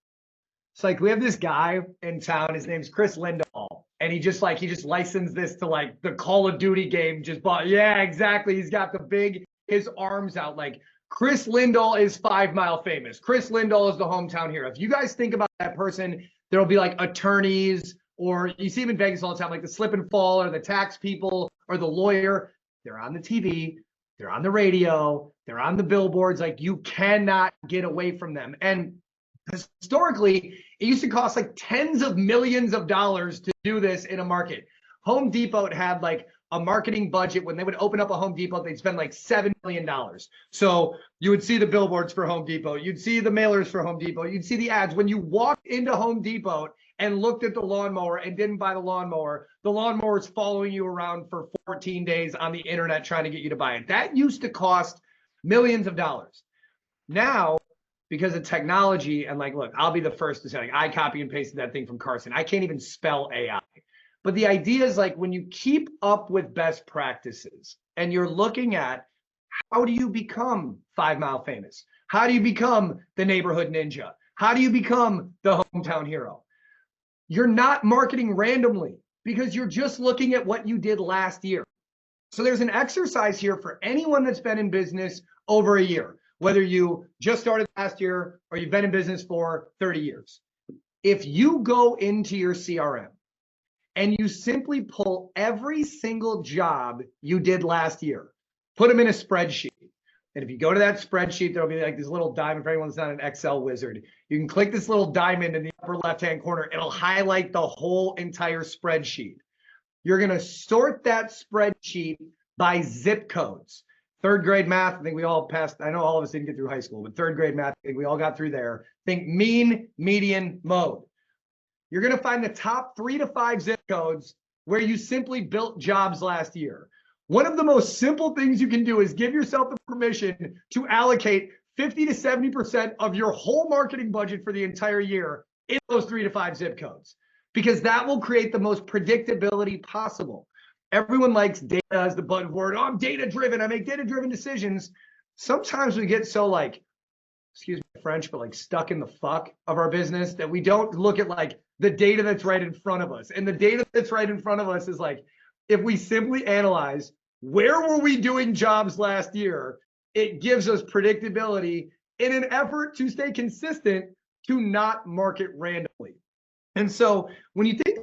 It's like, we have this guy in town, his name's Chris Lindahl, and he just licensed this to like the Call of Duty game, yeah, exactly. He's got his arms out, like Chris Lindahl is 5 mile famous. Chris Lindahl is the hometown hero. If you guys think about that person, there'll be like attorneys, or you see them in Vegas all the time, like the slip and fall or the tax people or the lawyer. They're on the TV, they're on the radio, they're on the billboards. Like, you cannot get away from them. And historically, it used to cost like tens of millions of dollars to do this in a market. Home Depot had like a marketing budget. When they would open up a Home Depot, they'd spend like $7 million. So you would see the billboards for Home Depot. You'd see the mailers for Home Depot. You'd see the ads. When you walked into Home Depot and looked at the lawnmower and didn't buy the lawnmower is following you around for 14 days on the internet trying to get you to buy it. That used to cost millions of dollars. Now, because of technology, and like, look, I'll be the first to say, like, I copy and pasted that thing from Carson. I can't even spell AI. But the idea is, like, when you keep up with best practices and you're looking at how do you become 5 mile famous? How do you become the neighborhood ninja? How do you become the hometown hero? You're not marketing randomly, because you're just looking at what you did last year. So there's an exercise here for anyone that's been in business over a year, whether you just started last year or you've been in business for 30 years. If you go into your CRM and you simply pull every single job you did last year, put them in a spreadsheet. And if you go to that spreadsheet, there'll be like this little diamond. For anyone that's not an Excel wizard, you can click this little diamond in the upper left-hand corner. It'll highlight the whole entire spreadsheet. You're going to sort that spreadsheet by zip codes. 3rd grade math, I think we all passed. I know all of us didn't get through high school, but 3rd grade math, I think we all got through there. Think mean, median, mode. You're going to find the top 3 to 5 zip codes where you simply built jobs last year. One of the most simple things you can do is give yourself the permission to allocate 50 to 70% of your whole marketing budget for the entire year in those 3 to 5 zip codes, because that will create the most predictability possible. Everyone likes data as the buzzword. Oh, I'm data driven. I make data driven decisions. Sometimes we get so, like, excuse my French, but like stuck in the fuck of our business that we don't look at like the data that's right in front of us. And the data that's right in front of us is like, if we simply analyze where were we doing jobs last year, it gives us predictability in an effort to stay consistent, to not market randomly. And so when you think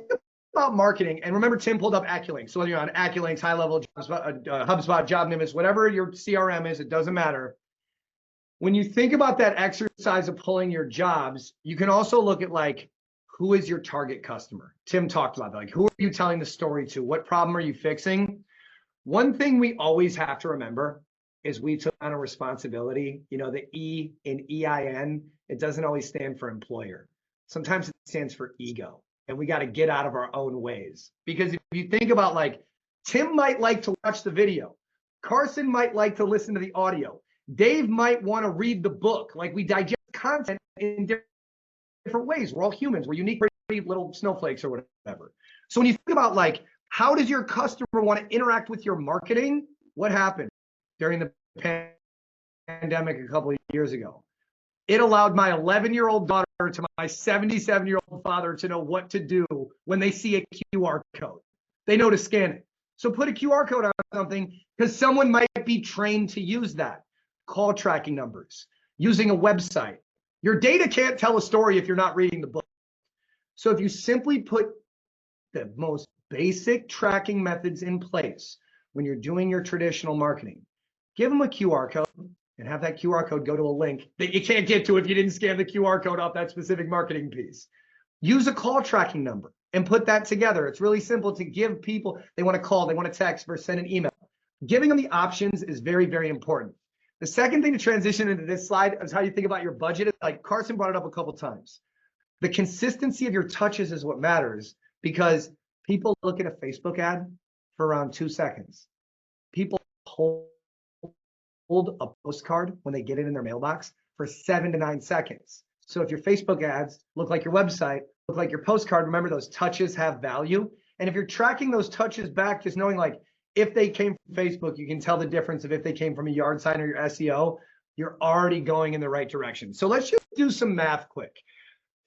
about marketing, and remember, Tim pulled up AccuLinks. So whether you're on AccuLinks, High Level, HubSpot, JobNimbus, whatever your CRM is, it doesn't matter. When you think about that exercise of pulling your jobs, you can also look at, like, who is your target customer? Tim talked about that. Like, who are you telling the story to? What problem are you fixing? One thing we always have to remember is we took on a responsibility. You know, the E in EIN, it doesn't always stand for employer. Sometimes it stands for ego. And we got to get out of our own ways. Because if you think about, like, Tim might like to watch the video. Carson might like to listen to the audio. Dave might want to read the book. Like, we digest content in different ways. We're all humans. We're unique, pretty little snowflakes or whatever. So when you think about, like, how does your customer want to interact with your marketing? What happened during the pandemic a couple of years ago? It allowed my 11-year-old daughter to my 77-year-old father to know what to do when they see a QR code. They know to scan it. So put a QR code on something, because someone might be trained to use that. Call tracking numbers, using a website. Your data can't tell a story if you're not reading the book. So if you simply put the most basic tracking methods in place, when you're doing your traditional marketing, give them a QR code and have that QR code go to a link that you can't get to if you didn't scan the QR code off that specific marketing piece. Use a call tracking number and put that together. It's really simple to give people, they want to call, they want to text versus send an email. Giving them the options is very, very important. The second thing to transition into this slide is how you think about your budget. Like Carson brought it up a couple times. The consistency of your touches is what matters, because people look at a Facebook ad for around 2 seconds. People hold a postcard when they get it in their mailbox for 7 to 9 seconds. So if your Facebook ads look like your website, look like your postcard, remember those touches have value. And if you're tracking those touches back, just knowing like if they came from Facebook, you can tell the difference of if they came from a yard sign or your SEO, you're already going in the right direction. So let's just do some math quick.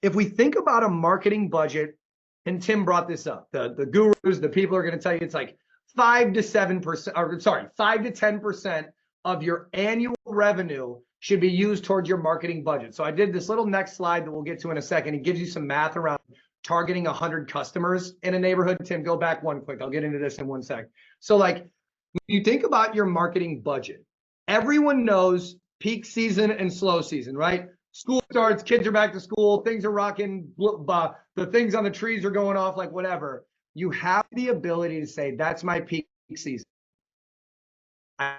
If we think about a marketing budget, and Tim brought this up, the gurus, the people are going to tell you it's like 5 to 7%, or sorry, 5 to 10% of your annual revenue should be used towards your marketing budget. So I did this little next slide that we'll get to in a second. It gives you some math around targeting 100 customers in a neighborhood. Tim, go back one quick. I'll get into this in 1 sec. So like when you think about your marketing budget, everyone knows peak season and slow season, right? School starts, kids are back to school, things are rocking, the things on the trees are going off, like whatever. You have the ability to say, that's my peak season. I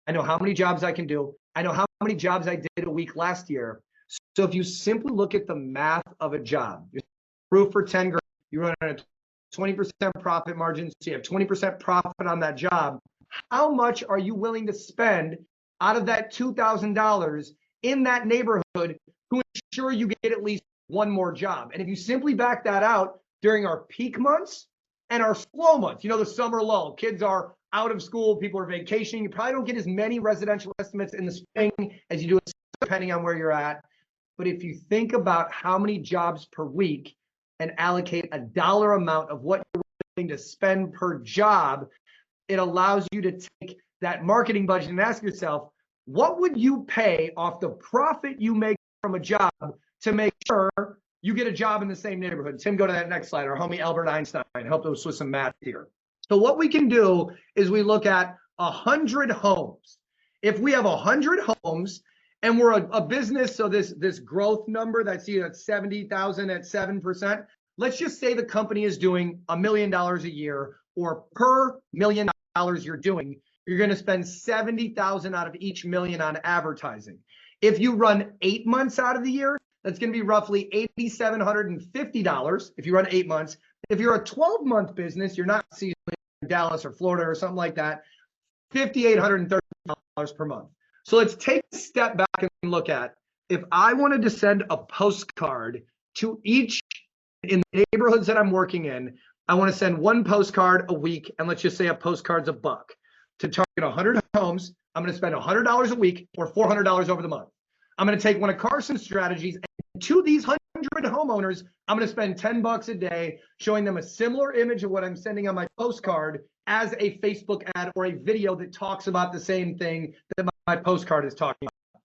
know how many jobs I can do. I know how many jobs I did a week last year. So if you simply look at the math of a job, you're approved for 10 grand, you run a 20% profit margin, so you have 20% profit on that job. How much are you willing to spend out of that $2,000 in that neighborhood to ensure you get at least one more job? And if you simply back that out during our peak months and our slow months, you know, the summer lull, kids are out of school, people are vacationing, you probably don't get as many residential estimates in the spring as you do depending on where you're at. But if you think about how many jobs per week and allocate a dollar amount of what you're willing to spend per job, it allows you to take that marketing budget and ask yourself, what would you pay off the profit you make from a job to make sure you get a job in the same neighborhood? Tim, go to that next slide. Our homie Albert Einstein helped us with some math here. So what we can do is we look at 100 homes. If we have 100 homes and we're a business, so this growth number that's at 70,000 at 7%, let's just say the company is doing $1 million a year, or per $1 million you're doing, you're going to spend 70,000 out of each million on advertising. If you run 8 months out of the year, that's going to be roughly $8,750 if you run 8 months. If you're a 12-month business, you're not seasonally in Dallas or Florida or something like that, $5,830 per month. So let's take a step back and look at, if I wanted to send a postcard to each in the neighborhoods that I'm working in, I want to send one postcard a week, and let's just say a postcard's $1. To target 100 homes, I'm going to spend $100 a week or $400 over the month. I'm going to take one of Carson's strategies, and to these 100 homeowners, I'm going to spend $10 a day showing them a similar image of what I'm sending on my postcard as a Facebook ad or a video that talks about the same thing that my postcard is talking about.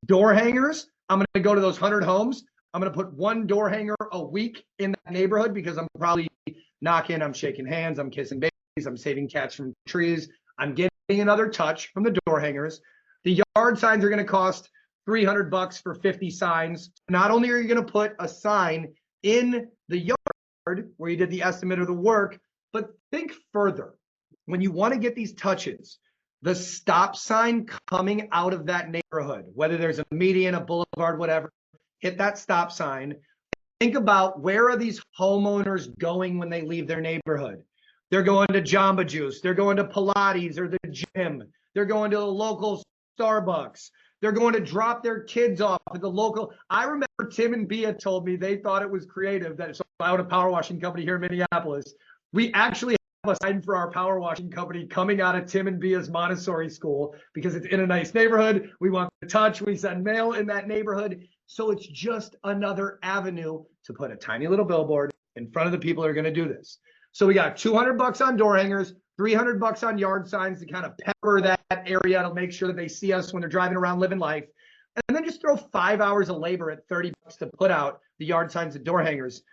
Door hangers, I'm going to go to those 100 homes. I'm going to put one door hanger a week in that neighborhood because I'm probably knocking, I'm shaking hands, I'm kissing babies, I'm saving cats from trees. I'm getting another touch from the door hangers. The yard signs are going to cost $300 for 50 signs. Not only are you going to put a sign in the yard where you did the estimate of the work, but think further. When you want to get these touches, the stop sign coming out of that neighborhood, whether there's a median, a boulevard, whatever, hit that stop sign. Think about, where are these homeowners going when they leave their neighborhood? They're going to Jamba Juice. They're going to Pilates or the gym. They're going to the local Starbucks. They're going to drop their kids off at the local. I remember Tim and Bia told me they thought it was creative that, so I own a power washing company here in Minneapolis. We actually have a sign for our power washing company coming out of Tim and Bia's Montessori school because it's in a nice neighborhood. We want to touch. We send mail in that neighborhood. So it's just another avenue to put a tiny little billboard in front of the people that are going to do this. So we got $200 on door hangers, $300 on yard signs to kind of pepper that area to make sure that they see us when they're driving around living life. And then just throw 5 hours of labor at $30 to put out the yard signs and door hangers.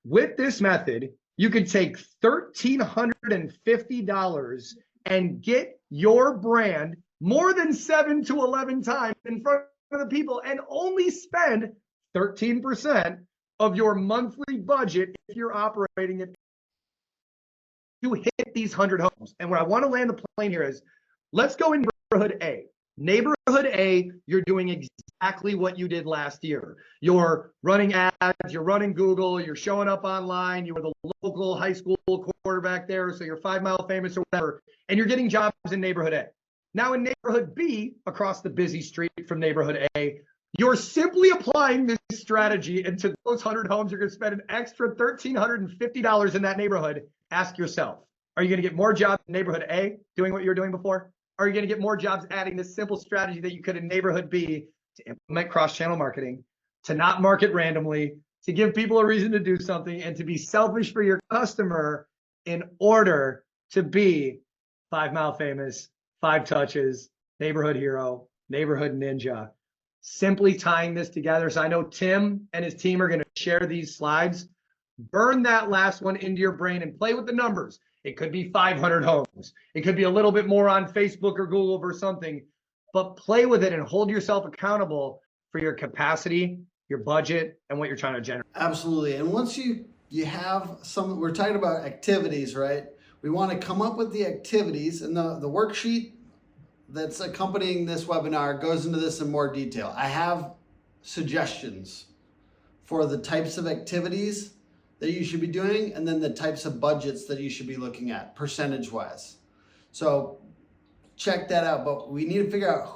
With this method, you could take $1,350 and get your brand more than 7 to 11 times in front of the people and only spend 13% of your monthly budget if you're operating it to hit these 100 homes. And where I want to land the plane here is, let's go in neighborhood A. Neighborhood A, you're doing exactly what you did last year. You're running ads, you're running Google, you're showing up online, you were the local high school quarterback there, so you're 5 Mile famous or whatever, and you're getting jobs in neighborhood A. Now in neighborhood B, across the busy street from neighborhood A, you're simply applying this strategy into those 100 homes. You're going to spend an extra $1,350 in that neighborhood. Ask yourself, are you going to get more jobs in neighborhood A doing what you were doing before? Or are you going to get more jobs adding this simple strategy that you could in neighborhood B to implement cross-channel marketing, to not market randomly, to give people a reason to do something, and to be selfish for your customer in order to be 5 Mile famous, 5 touches, neighborhood hero, neighborhood ninja? Simply tying this together. So I know Tim and his team are going to share these slides. Burn that last one into your brain and play with the numbers. It could be 500 homes. It could be a little bit more on Facebook or Google or something, but play with it and hold yourself accountable for your capacity, your budget, and what you're trying to generate. Absolutely. And once you have some, we're talking about activities, right? We want to come up with the activities, and the worksheet that's accompanying this webinar goes into this in more detail. I have suggestions for the types of activities that you should be doing, and then the types of budgets that you should be looking at percentage wise. So check that out, but we need to figure out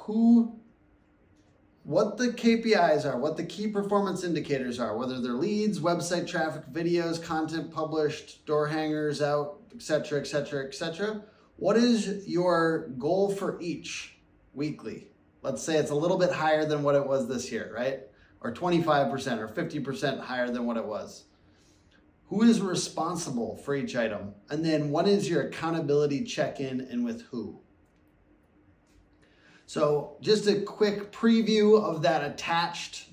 what the KPIs are, what the key performance indicators are, whether they're leads, website traffic, videos, content published, door hangers out, etc., etc., etc. What is your goal for each weekly? Let's say it's a little bit higher than what it was this year, right? Or 25% or 50% higher than what it was. Who is responsible for each item? And then what is your accountability check-in, and with who? So just a quick preview of that attached,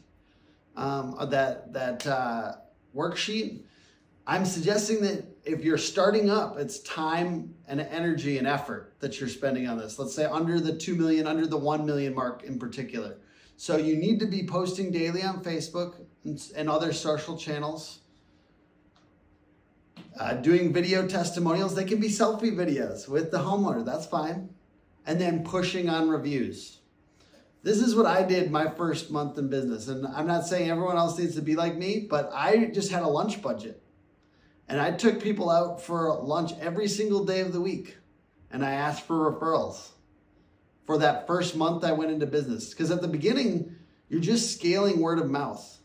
of that worksheet. I'm suggesting that if you're starting up, it's time and energy and effort that you're spending on this. Let's say under the 2 million, under the 1 million mark in particular. So you need to be posting daily on Facebook and other social channels. Doing video testimonials. They can be selfie videos with the homeowner, that's fine. And then pushing on reviews. This is what I did my first month in business. And I'm not saying everyone else needs to be like me, but I just had a lunch budget. And I took people out for lunch every single day of the week. And I asked for referrals for that first month I went into business. Because at the beginning, you're just scaling word of mouth.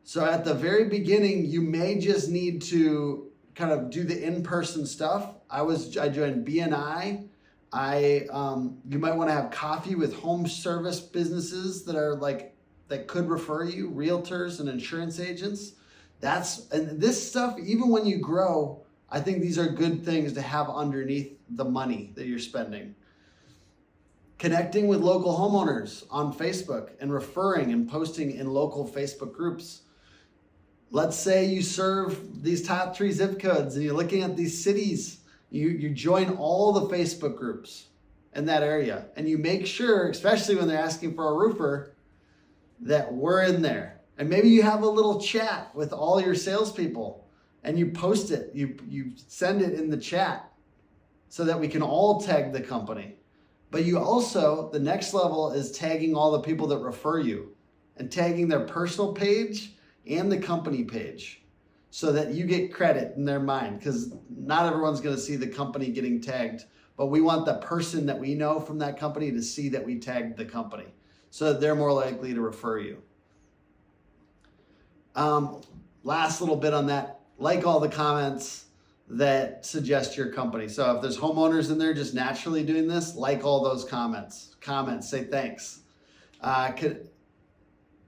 So at the very beginning, you may just need to kind of do the in-person stuff. I joined BNI. You might want to have coffee with home service businesses that could refer you, realtors and insurance agents. And this stuff, even when you grow, I think these are good things to have underneath the money that you're spending. Connecting with local homeowners on Facebook and referring and posting in local Facebook groups. Let's say you serve these top 3 zip codes and you're looking at these cities. You join all the Facebook groups in that area, and you make sure, especially when they're asking for a roofer, that we're in there. And maybe you have a little chat with all your salespeople and you post it, you send it in the chat so that we can all tag the company. But you also, the next level is tagging all the people that refer you and tagging their personal page and the company page so that you get credit in their mind, because not everyone's going to see the company getting tagged, but we want the person that we know from that company to see that we tagged the company so that they're more likely to refer you. Last little bit on that, like all the comments that suggest your company. So if there's homeowners in there just naturally doing this, like all those comments, say thanks.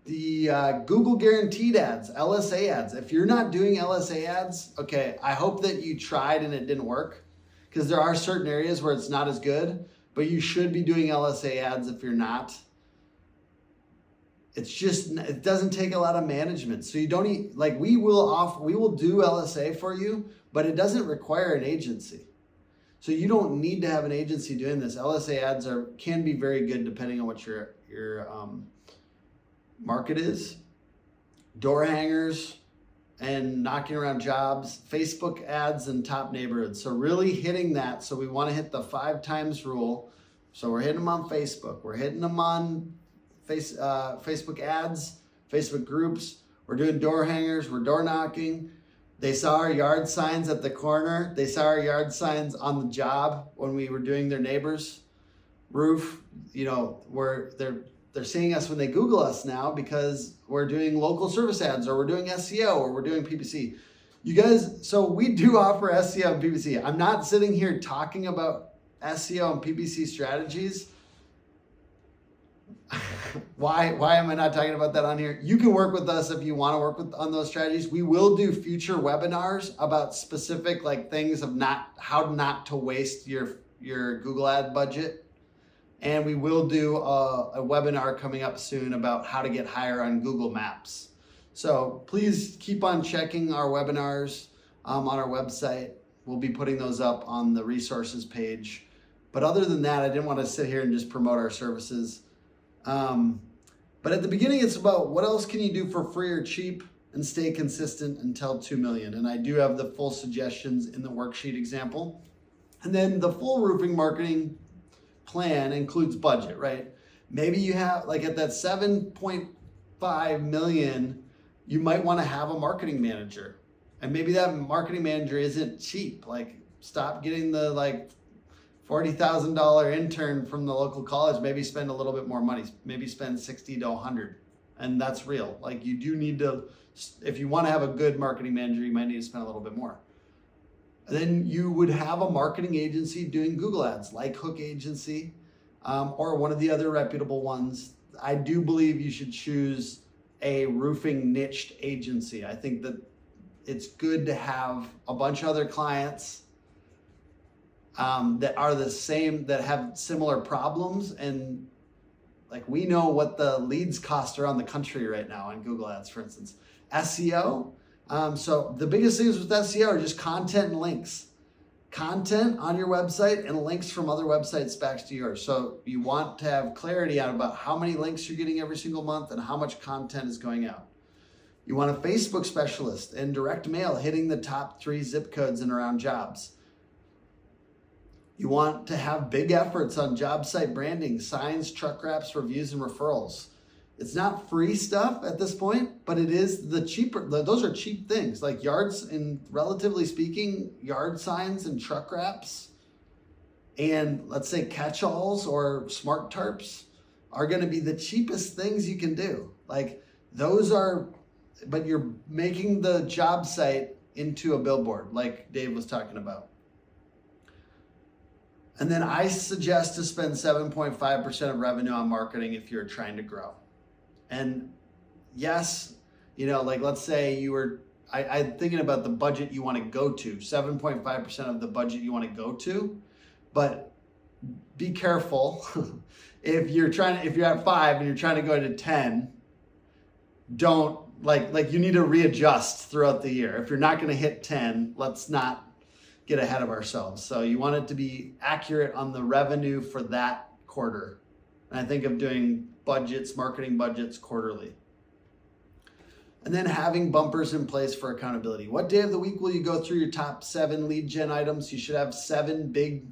The Google guaranteed ads, LSA ads. If you're not doing LSA ads, okay, I hope that you tried and it didn't work, because there are certain areas where it's not as good, but you should be doing LSA ads if you're not. It doesn't take a lot of management. So you don't need, we will do LSA for you, but it doesn't require an agency. So you don't need to have an agency doing this. LSA ads can be very good depending on what your market is. Door hangers and knocking around jobs, Facebook ads in top neighborhoods. So really hitting that. So we want to hit the 5 times rule. So we're hitting them on Facebook. We're hitting them on Facebook ads, Facebook groups. We're doing door hangers. We're door knocking. They saw our yard signs at the corner. They saw our yard signs on the job when we were doing their neighbor's roof. You know, they're seeing us when they Google us now because we're doing local service ads, or we're doing SEO, or we're doing PPC. You guys, so we do offer SEO and PPC. I'm not sitting here talking about SEO and PPC strategies. Why am I not talking about that on here? You can work with us if you want to work on those strategies. We will do future webinars about specific things of how not to waste your Google ad budget. And we will do a webinar coming up soon about how to get higher on Google Maps. So please keep on checking our webinars on our website. We'll be putting those up on the resources page. But other than that, I didn't want to sit here and just promote our services. But at the beginning, it's about what else can you do for free or cheap and stay consistent until 2 million. And I do have the full suggestions in the worksheet example. And then the full roofing marketing plan includes budget, right? Maybe you have at that 7.5 million, you might want to have a marketing manager. And maybe that marketing manager isn't cheap. Stop getting the $40,000 intern from the local college. Maybe spend a little bit more money. Maybe spend 60 to 100. And that's real. You do need to, if you want to have a good marketing manager, you might need to spend a little bit more. And then you would have a marketing agency doing Google ads like Hook Agency, or one of the other reputable ones. I do believe you should choose a roofing niched agency. I think that it's good to have a bunch of other clients that are the same, that have similar problems. And we know what the leads cost around the country right now on Google ads, for instance. SEO. So the biggest things with SEO are just content and links. Content on your website and links from other websites back to yours. So you want to have clarity on about how many links you're getting every single month and how much content is going out. You want a Facebook specialist and direct mail hitting the top 3 zip codes and around jobs. You want to have big efforts on job site branding, signs, truck wraps, reviews, and referrals. It's not free stuff at this point, but it is the cheaper. Those are cheap things yards, and relatively speaking, yard signs and truck wraps, and let's say catch-alls or smart tarps are going to be the cheapest things you can do. Those are, but you're making the job site into a billboard, like Dave was talking about. And then I suggest to spend 7.5% of revenue on marketing if you're trying to grow. And yes, let's say I'm thinking about the budget you want to go to, 7.5% of the budget you want to go to, but be careful. If you're at 5 and you're trying to go to 10, don't you need to readjust throughout the year. If you're not going to hit 10, let's not get ahead of ourselves. So you want it to be accurate on the revenue for that quarter. And I think of doing marketing budgets quarterly. And then having bumpers in place for accountability. What day of the week will you go through your top 7 lead gen items? You should have 7 big,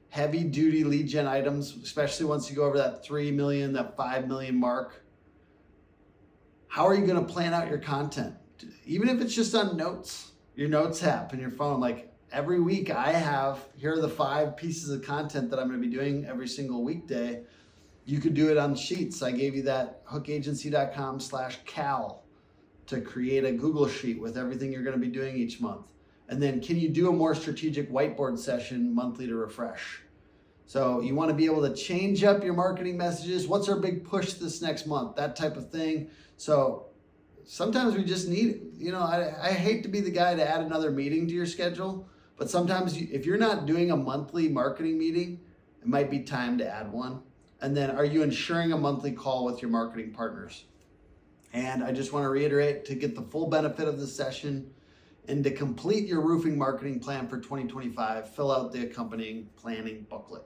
heavy duty lead gen items, especially once you go over that 3 million, that 5 million mark. How are you going to plan out your content? Even if it's just on notes, your notes app and your phone. Every week here are the 5 pieces of content that I'm going to be doing every single weekday. You could do it on sheets. I gave you that hookagency.com/cal to create a Google sheet with everything you're going to be doing each month. And then can you do a more strategic whiteboard session monthly to refresh? So you want to be able to change up your marketing messages. What's our big push this next month? That type of thing. So sometimes we just need, I hate to be the guy to add another meeting to your schedule, but sometimes if you're not doing a monthly marketing meeting, it might be time to add one. And then are you ensuring a monthly call with your marketing partners? And I just want to reiterate, to get the full benefit of this session, And to complete your roofing marketing plan for 2025, fill out the accompanying planning booklet.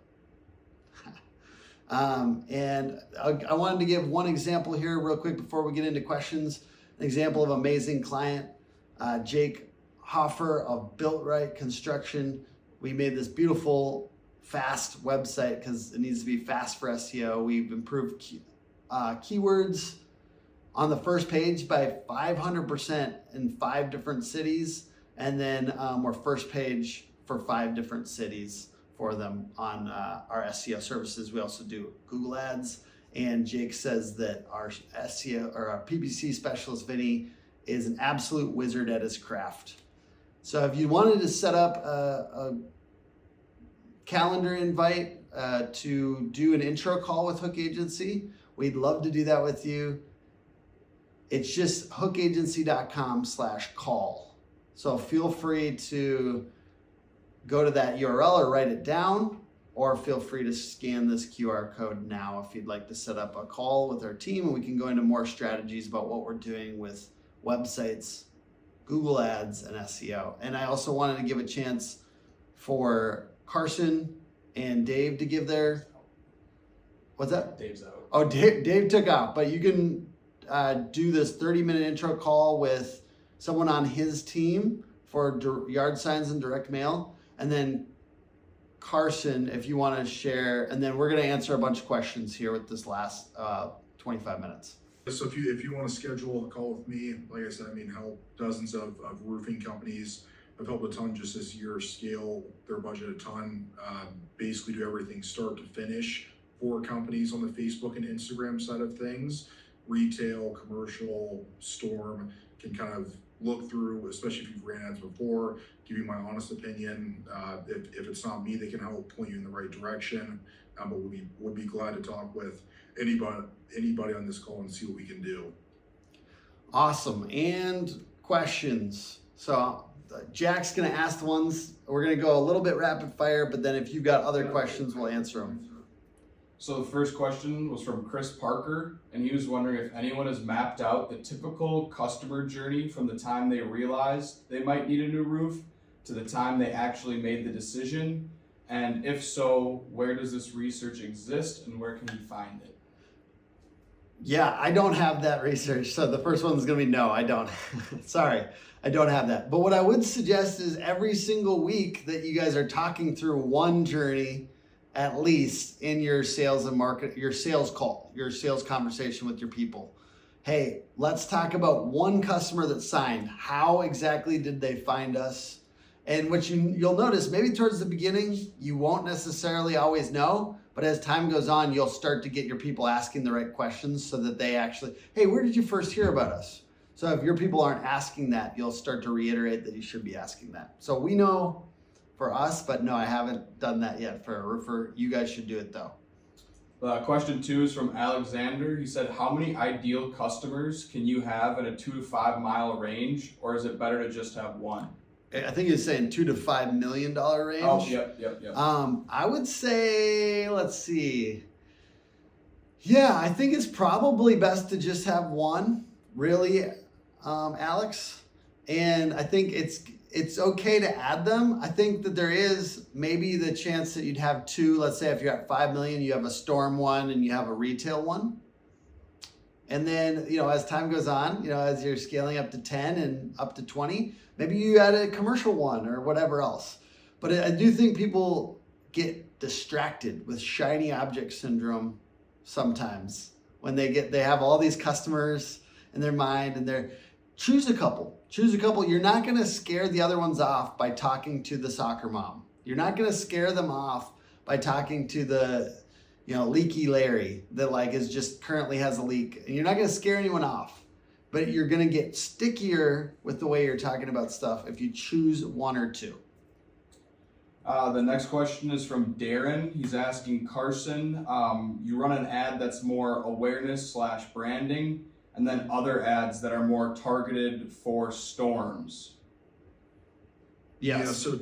And I wanted to give one example here real quick before we get into questions. An example of amazing client, Jake Hoffer of Built Right Construction. We made this beautiful, fast website because it needs to be fast for SEO. We've improved keywords on the first page by 500% in 5 different cities. And then we're first page for 5 different cities for them on our SEO services. We also do Google Ads. And Jake says that our SEO or our PPC specialist, Vinny, is an absolute wizard at his craft. So if you wanted to set up a calendar invite to do an intro call with Hook Agency, we'd love to do that with you. It's just hookagency.com/call. So feel free to go to that URL or write it down, or feel free to scan this QR code now if you'd like to set up a call with our team, and we can go into more strategies about what we're doing with websites, Google Ads, and SEO. And I also wanted to give a chance for Carson and Dave to give their, what's that? Dave's out. Oh, Dave took off, but you can do this 30-minute intro call with someone on his team for yard signs and direct mail. And then Carson, if you want to share, and then we're going to answer a bunch of questions here with this last 25 minutes. So if you want to schedule a call with me, like I said, I mean, help dozens of roofing companies. I've helped a ton just this year scale their budget a ton, basically do everything start to finish for companies on the Facebook and Instagram side of things. Retail, commercial, storm, can kind of look through, especially if you've ran ads before, give you my honest opinion. If it's not me, they can help point you in the right direction. But would be glad to talk with anybody on this call and see what we can do. Awesome. And questions. So Jack's going to ask the ones. We're going to go a little bit rapid fire, but then if you've got other questions, we'll answer them. So the first question was from Chris Parker, and he was wondering if anyone has mapped out the typical customer journey from the time they realized they might need a new roof to the time they actually made the decision. And if so, where does this research exist and where can you find it? Yeah, I don't have that research. So the first one's going to be no, I don't. Sorry, I don't have that. But what I would suggest is every single week that you guys are talking through one journey, at least in your sales and market, your sales call, your sales conversation with your people. Hey, let's talk about one customer that signed. How exactly did they find us? And what you'll notice, maybe towards the beginning, you won't necessarily always know, but as time goes on, you'll start to get your people asking the right questions so that they actually, hey, where did you first hear about us? So if your people aren't asking that, you'll start to reiterate that you should be asking that. So we know for us, but no, I haven't done that yet for a roofer. You guys should do it though. Question 2 is from Alexander. He said, how many ideal customers can you have in a 2 to 5 mile range, or is it better to just have one? I think he's saying $2 to $5 million range. Oh, yep. I would say, let's see. Yeah, I think it's probably best to just have one, really, Alex. And I think it's okay to add them. I think that there is maybe the chance that you'd have 2. Let's say if you're at 5 million, you have a storm one and you have a retail one. And then, as time goes on, as you're scaling up to 10 and up to 20, maybe you add a commercial one or whatever else. But I do think people get distracted with shiny object syndrome sometimes when they have all these customers in their mind, and choose a couple. You're not going to scare the other ones off by talking to the soccer mom. You're not going to scare them off by talking to the leaky Larry that is just currently has a leak. And you're not going to scare anyone off, but you're going to get stickier with the way you're talking about stuff if you choose 1 or 2. The next question is from Darren. He's asking, Carson, you run an ad that's more awareness/branding, and then other ads that are more targeted for storms. Yes. Yeah, so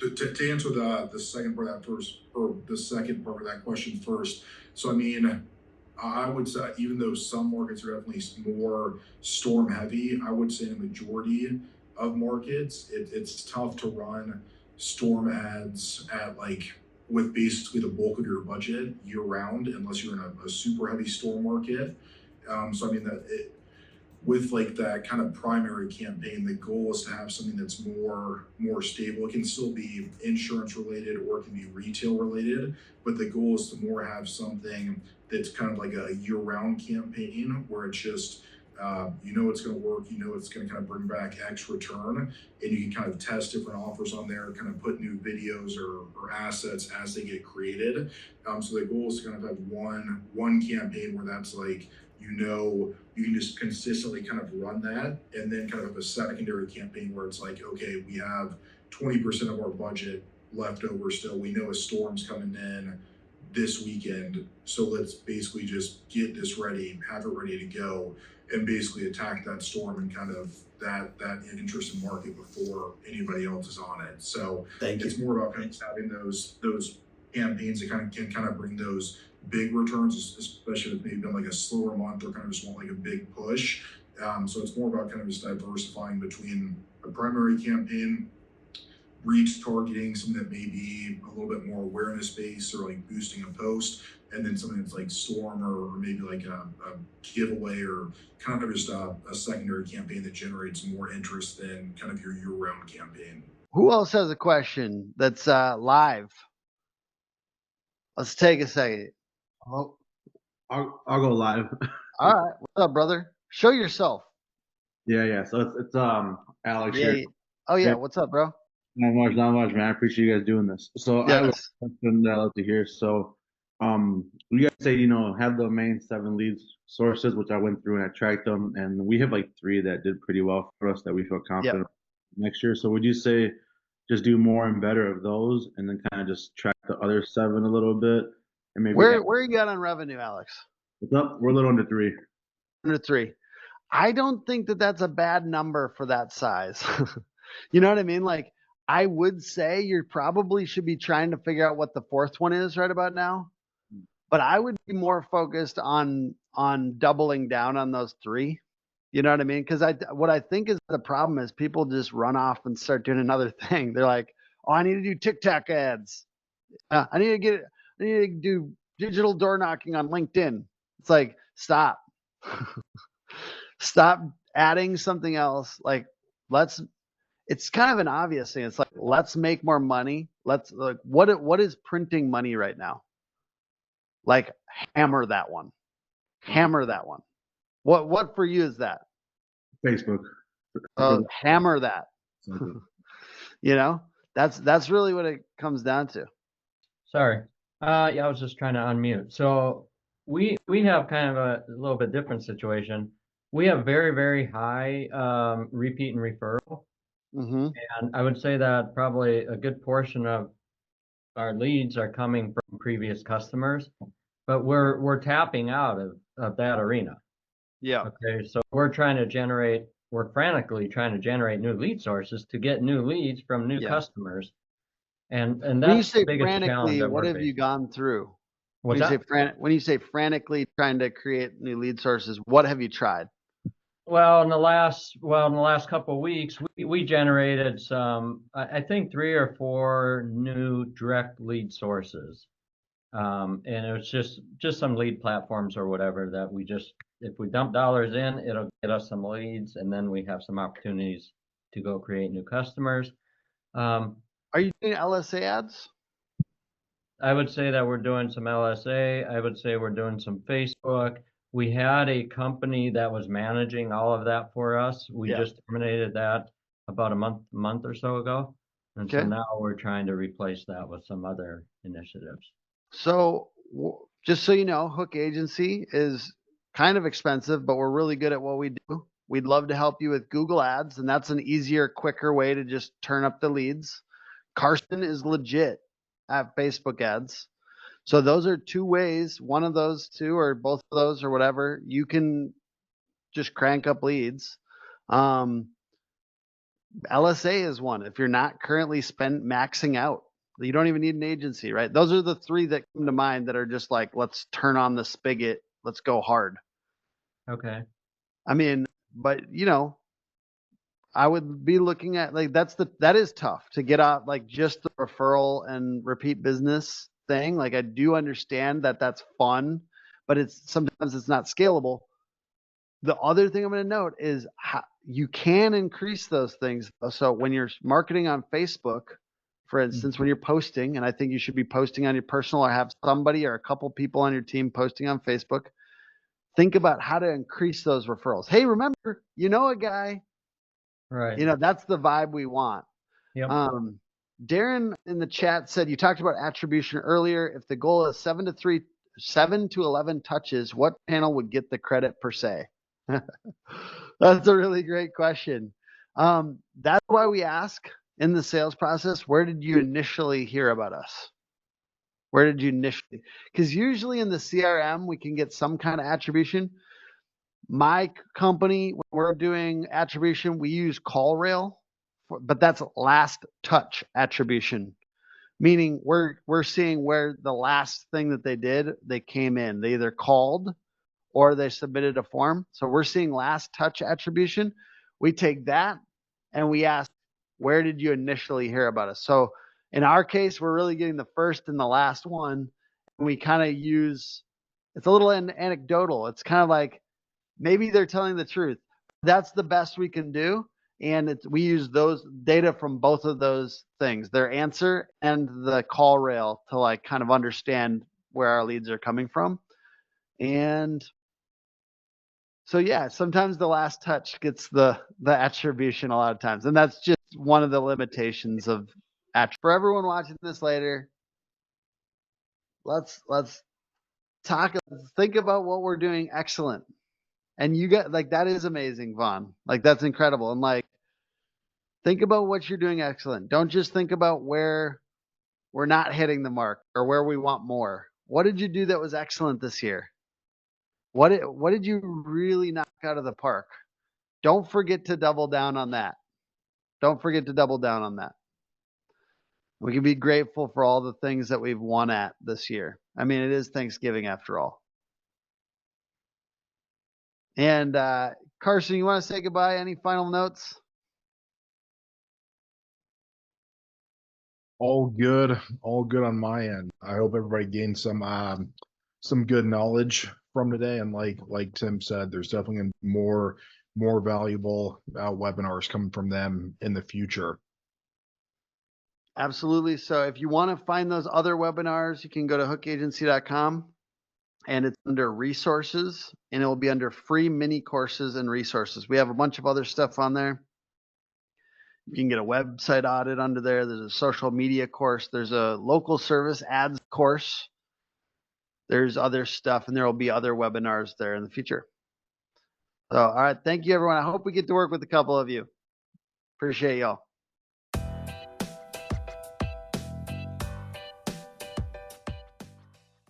to answer the second part of that first, or the second part of that question first. So I mean, I would say even though some markets are definitely more storm heavy, I would say the majority of markets, it's tough to run storm ads at like with basically the bulk of your budget year round unless you're in a super heavy storm market. So I mean that with like that kind of primary campaign, the goal is to have something that's more stable. It can still be insurance related or it can be retail related, but the goal is to more have something that's kind of like a year-round campaign where it's just you know it's going to work, you know it's going to kind of bring back X return, and you can kind of test different offers on there, kind of put new videos or assets as they get created. So the goal is to kind of have one campaign where that's like, you know, you can just consistently kind of run that, and then kind of have a secondary campaign where it's like, okay, we have 20% of our budget left over still. We know a storm's coming in this weekend, so let's basically just get this ready, have it ready to go, and basically attack that storm and kind of that interest in market before anybody else is on it. So Thank it's you. more about kind of having those campaigns that can kind of bring those big returns, especially if maybe been like a slower month or kind of just want like a big push. So it's more about kind of just diversifying between a primary campaign, reach targeting, something that may be a little bit more awareness based or like boosting a post, and then something that's like storm or maybe like a giveaway or kind of just a secondary campaign that generates more interest than kind of your year-round campaign. Who else has a question that's live? Let's take a second. I'll go live. All right. What's up, brother? Show yourself. Yeah. So it's Alex Yeah. here. Oh, yeah. Yeah. What's up, bro? Not much, man. I appreciate you guys doing this. So I have a Yes. question that I'd love to hear. So you guys say, have the main 7 leads sources, which I went through and I tracked them, and we have like 3 that did pretty well for us that we feel confident next year. So would you say just do more and better of those and then kind of just track the other 7 a little bit and maybe Where are you at on revenue, Alex? what's up? We're a little under 3. Under 3. I don't think that that's a bad number for that size. You know what I mean? Like, I would say you probably should be trying to figure out what the 4th one is right about now. But I would be more focused on doubling down on those 3. You know what I mean? Because what I think is the problem is people just run off and start doing another thing. They're like, oh, I need to do TikTok ads. I need to do digital door knocking on LinkedIn. It's like, stop. Stop adding something else. Like, it's kind of an obvious thing. It's like, let's make more money. Let's like, what is printing money right now? Like, hammer that one. Hammer that one. What for you is that? Facebook. Hammer that. You know, that's really what it comes down to. Sorry. Yeah, I was just trying to unmute. So we have kind of a little bit different situation. We have very, very high repeat and referral. Mm-hmm. And I would say that probably a good portion of our leads are coming from previous customers, but we're tapping out of that arena. Yeah. Okay, so we're frantically trying to generate new lead sources to get new leads from new customers. And When you that's say the biggest challenge frantically, that what we're have you facing. gone through? What's When that? you say frantically trying to create new lead sources, what have you tried? Well, in the last couple of weeks, we generated some, I think 3 or 4 new direct lead sources. And it was just some lead platforms or whatever that if we dump dollars in, it'll get us some leads, and then we have some opportunities to go create new customers. Are you doing LSA ads? I would say that we're doing some LSA. I would say we're doing some Facebook. We had a company that was managing all of that for us. We just terminated that about a month or so ago. And so now we're trying to replace that with some other initiatives. So just so you know, Hook Agency is kind of expensive, but we're really good at what we do. We'd love to help you with Google Ads, and that's an easier, quicker way to just turn up the leads. Carson is legit at Facebook ads. So those are 2 ways, one of those 2 or both of those or whatever, you can just crank up leads. LSA is one. If you're not currently maxing out, you don't even need an agency, right? Those are the 3 that come to mind that are just like, let's turn on the spigot. Let's go hard. Okay. I mean, but I would be looking at like that is tough to get out like just the referral and repeat business thing. Like I do understand that that's fun, but sometimes it's not scalable. The other thing I'm going to note is how you can increase those things. So when you're marketing on Facebook, for instance, when you're posting, and I think you should be posting on your personal or have somebody or a couple people on your team posting on Facebook, think about how to increase those referrals. Hey, remember, you know a guy, Right. that's the vibe we want. Yep. Darren in the chat said you talked about attribution earlier. If the goal is 7 to 11 touches, what channel would get the credit per se? That's a really great question. That's why we ask in the sales process, where did you initially hear about us? Where did you initially? Because usually in the CRM, we can get some kind of attribution. My company, when we're doing attribution, we use CallRail, but that's last touch attribution, meaning we're seeing where the last thing that they came in. They either called or they submitted a form. So we're seeing last touch attribution. We take that and we ask, where did you initially hear about us? So in our case, we're really getting the first and the last one. And we kind of use, it's a little anecdotal. It's kind of like, maybe they're telling the truth. That's the best we can do. And we use those data from both of those things, their answer and the CallRail, to like kind of understand where our leads are coming from. And so, yeah, sometimes the last touch gets the attribution a lot of times. And that's just one of the limitations of for everyone watching this later. Let's think about what we're doing excellent. And you get like, that is amazing, Vaughn. Like, that's incredible. And like, think about what you're doing excellent. Don't just think about where we're not hitting the mark or where we want more. What did you do that was excellent this year? What did you really knock out of the park? Don't forget to double down on that. Don't forget to double down on that. We can be grateful for all the things that we've won at this year. I mean, it is Thanksgiving after all. And Carson, you want to say goodbye? Any final notes? All good on my end. I hope everybody gained some good knowledge from today. And like Tim said, there's definitely gonna be more valuable webinars coming from them in the future. Absolutely. So if you want to find those other webinars, you can go to hookagency.com and it's under resources, and it will be under free mini courses and resources. We have a bunch of other stuff on there. You can get a website audit under there. There's a social media course. There's a local service ads course. There's other stuff, and there will be other webinars there in the future. So, all right. Thank you, everyone. I hope we get to work with a couple of you. Appreciate y'all.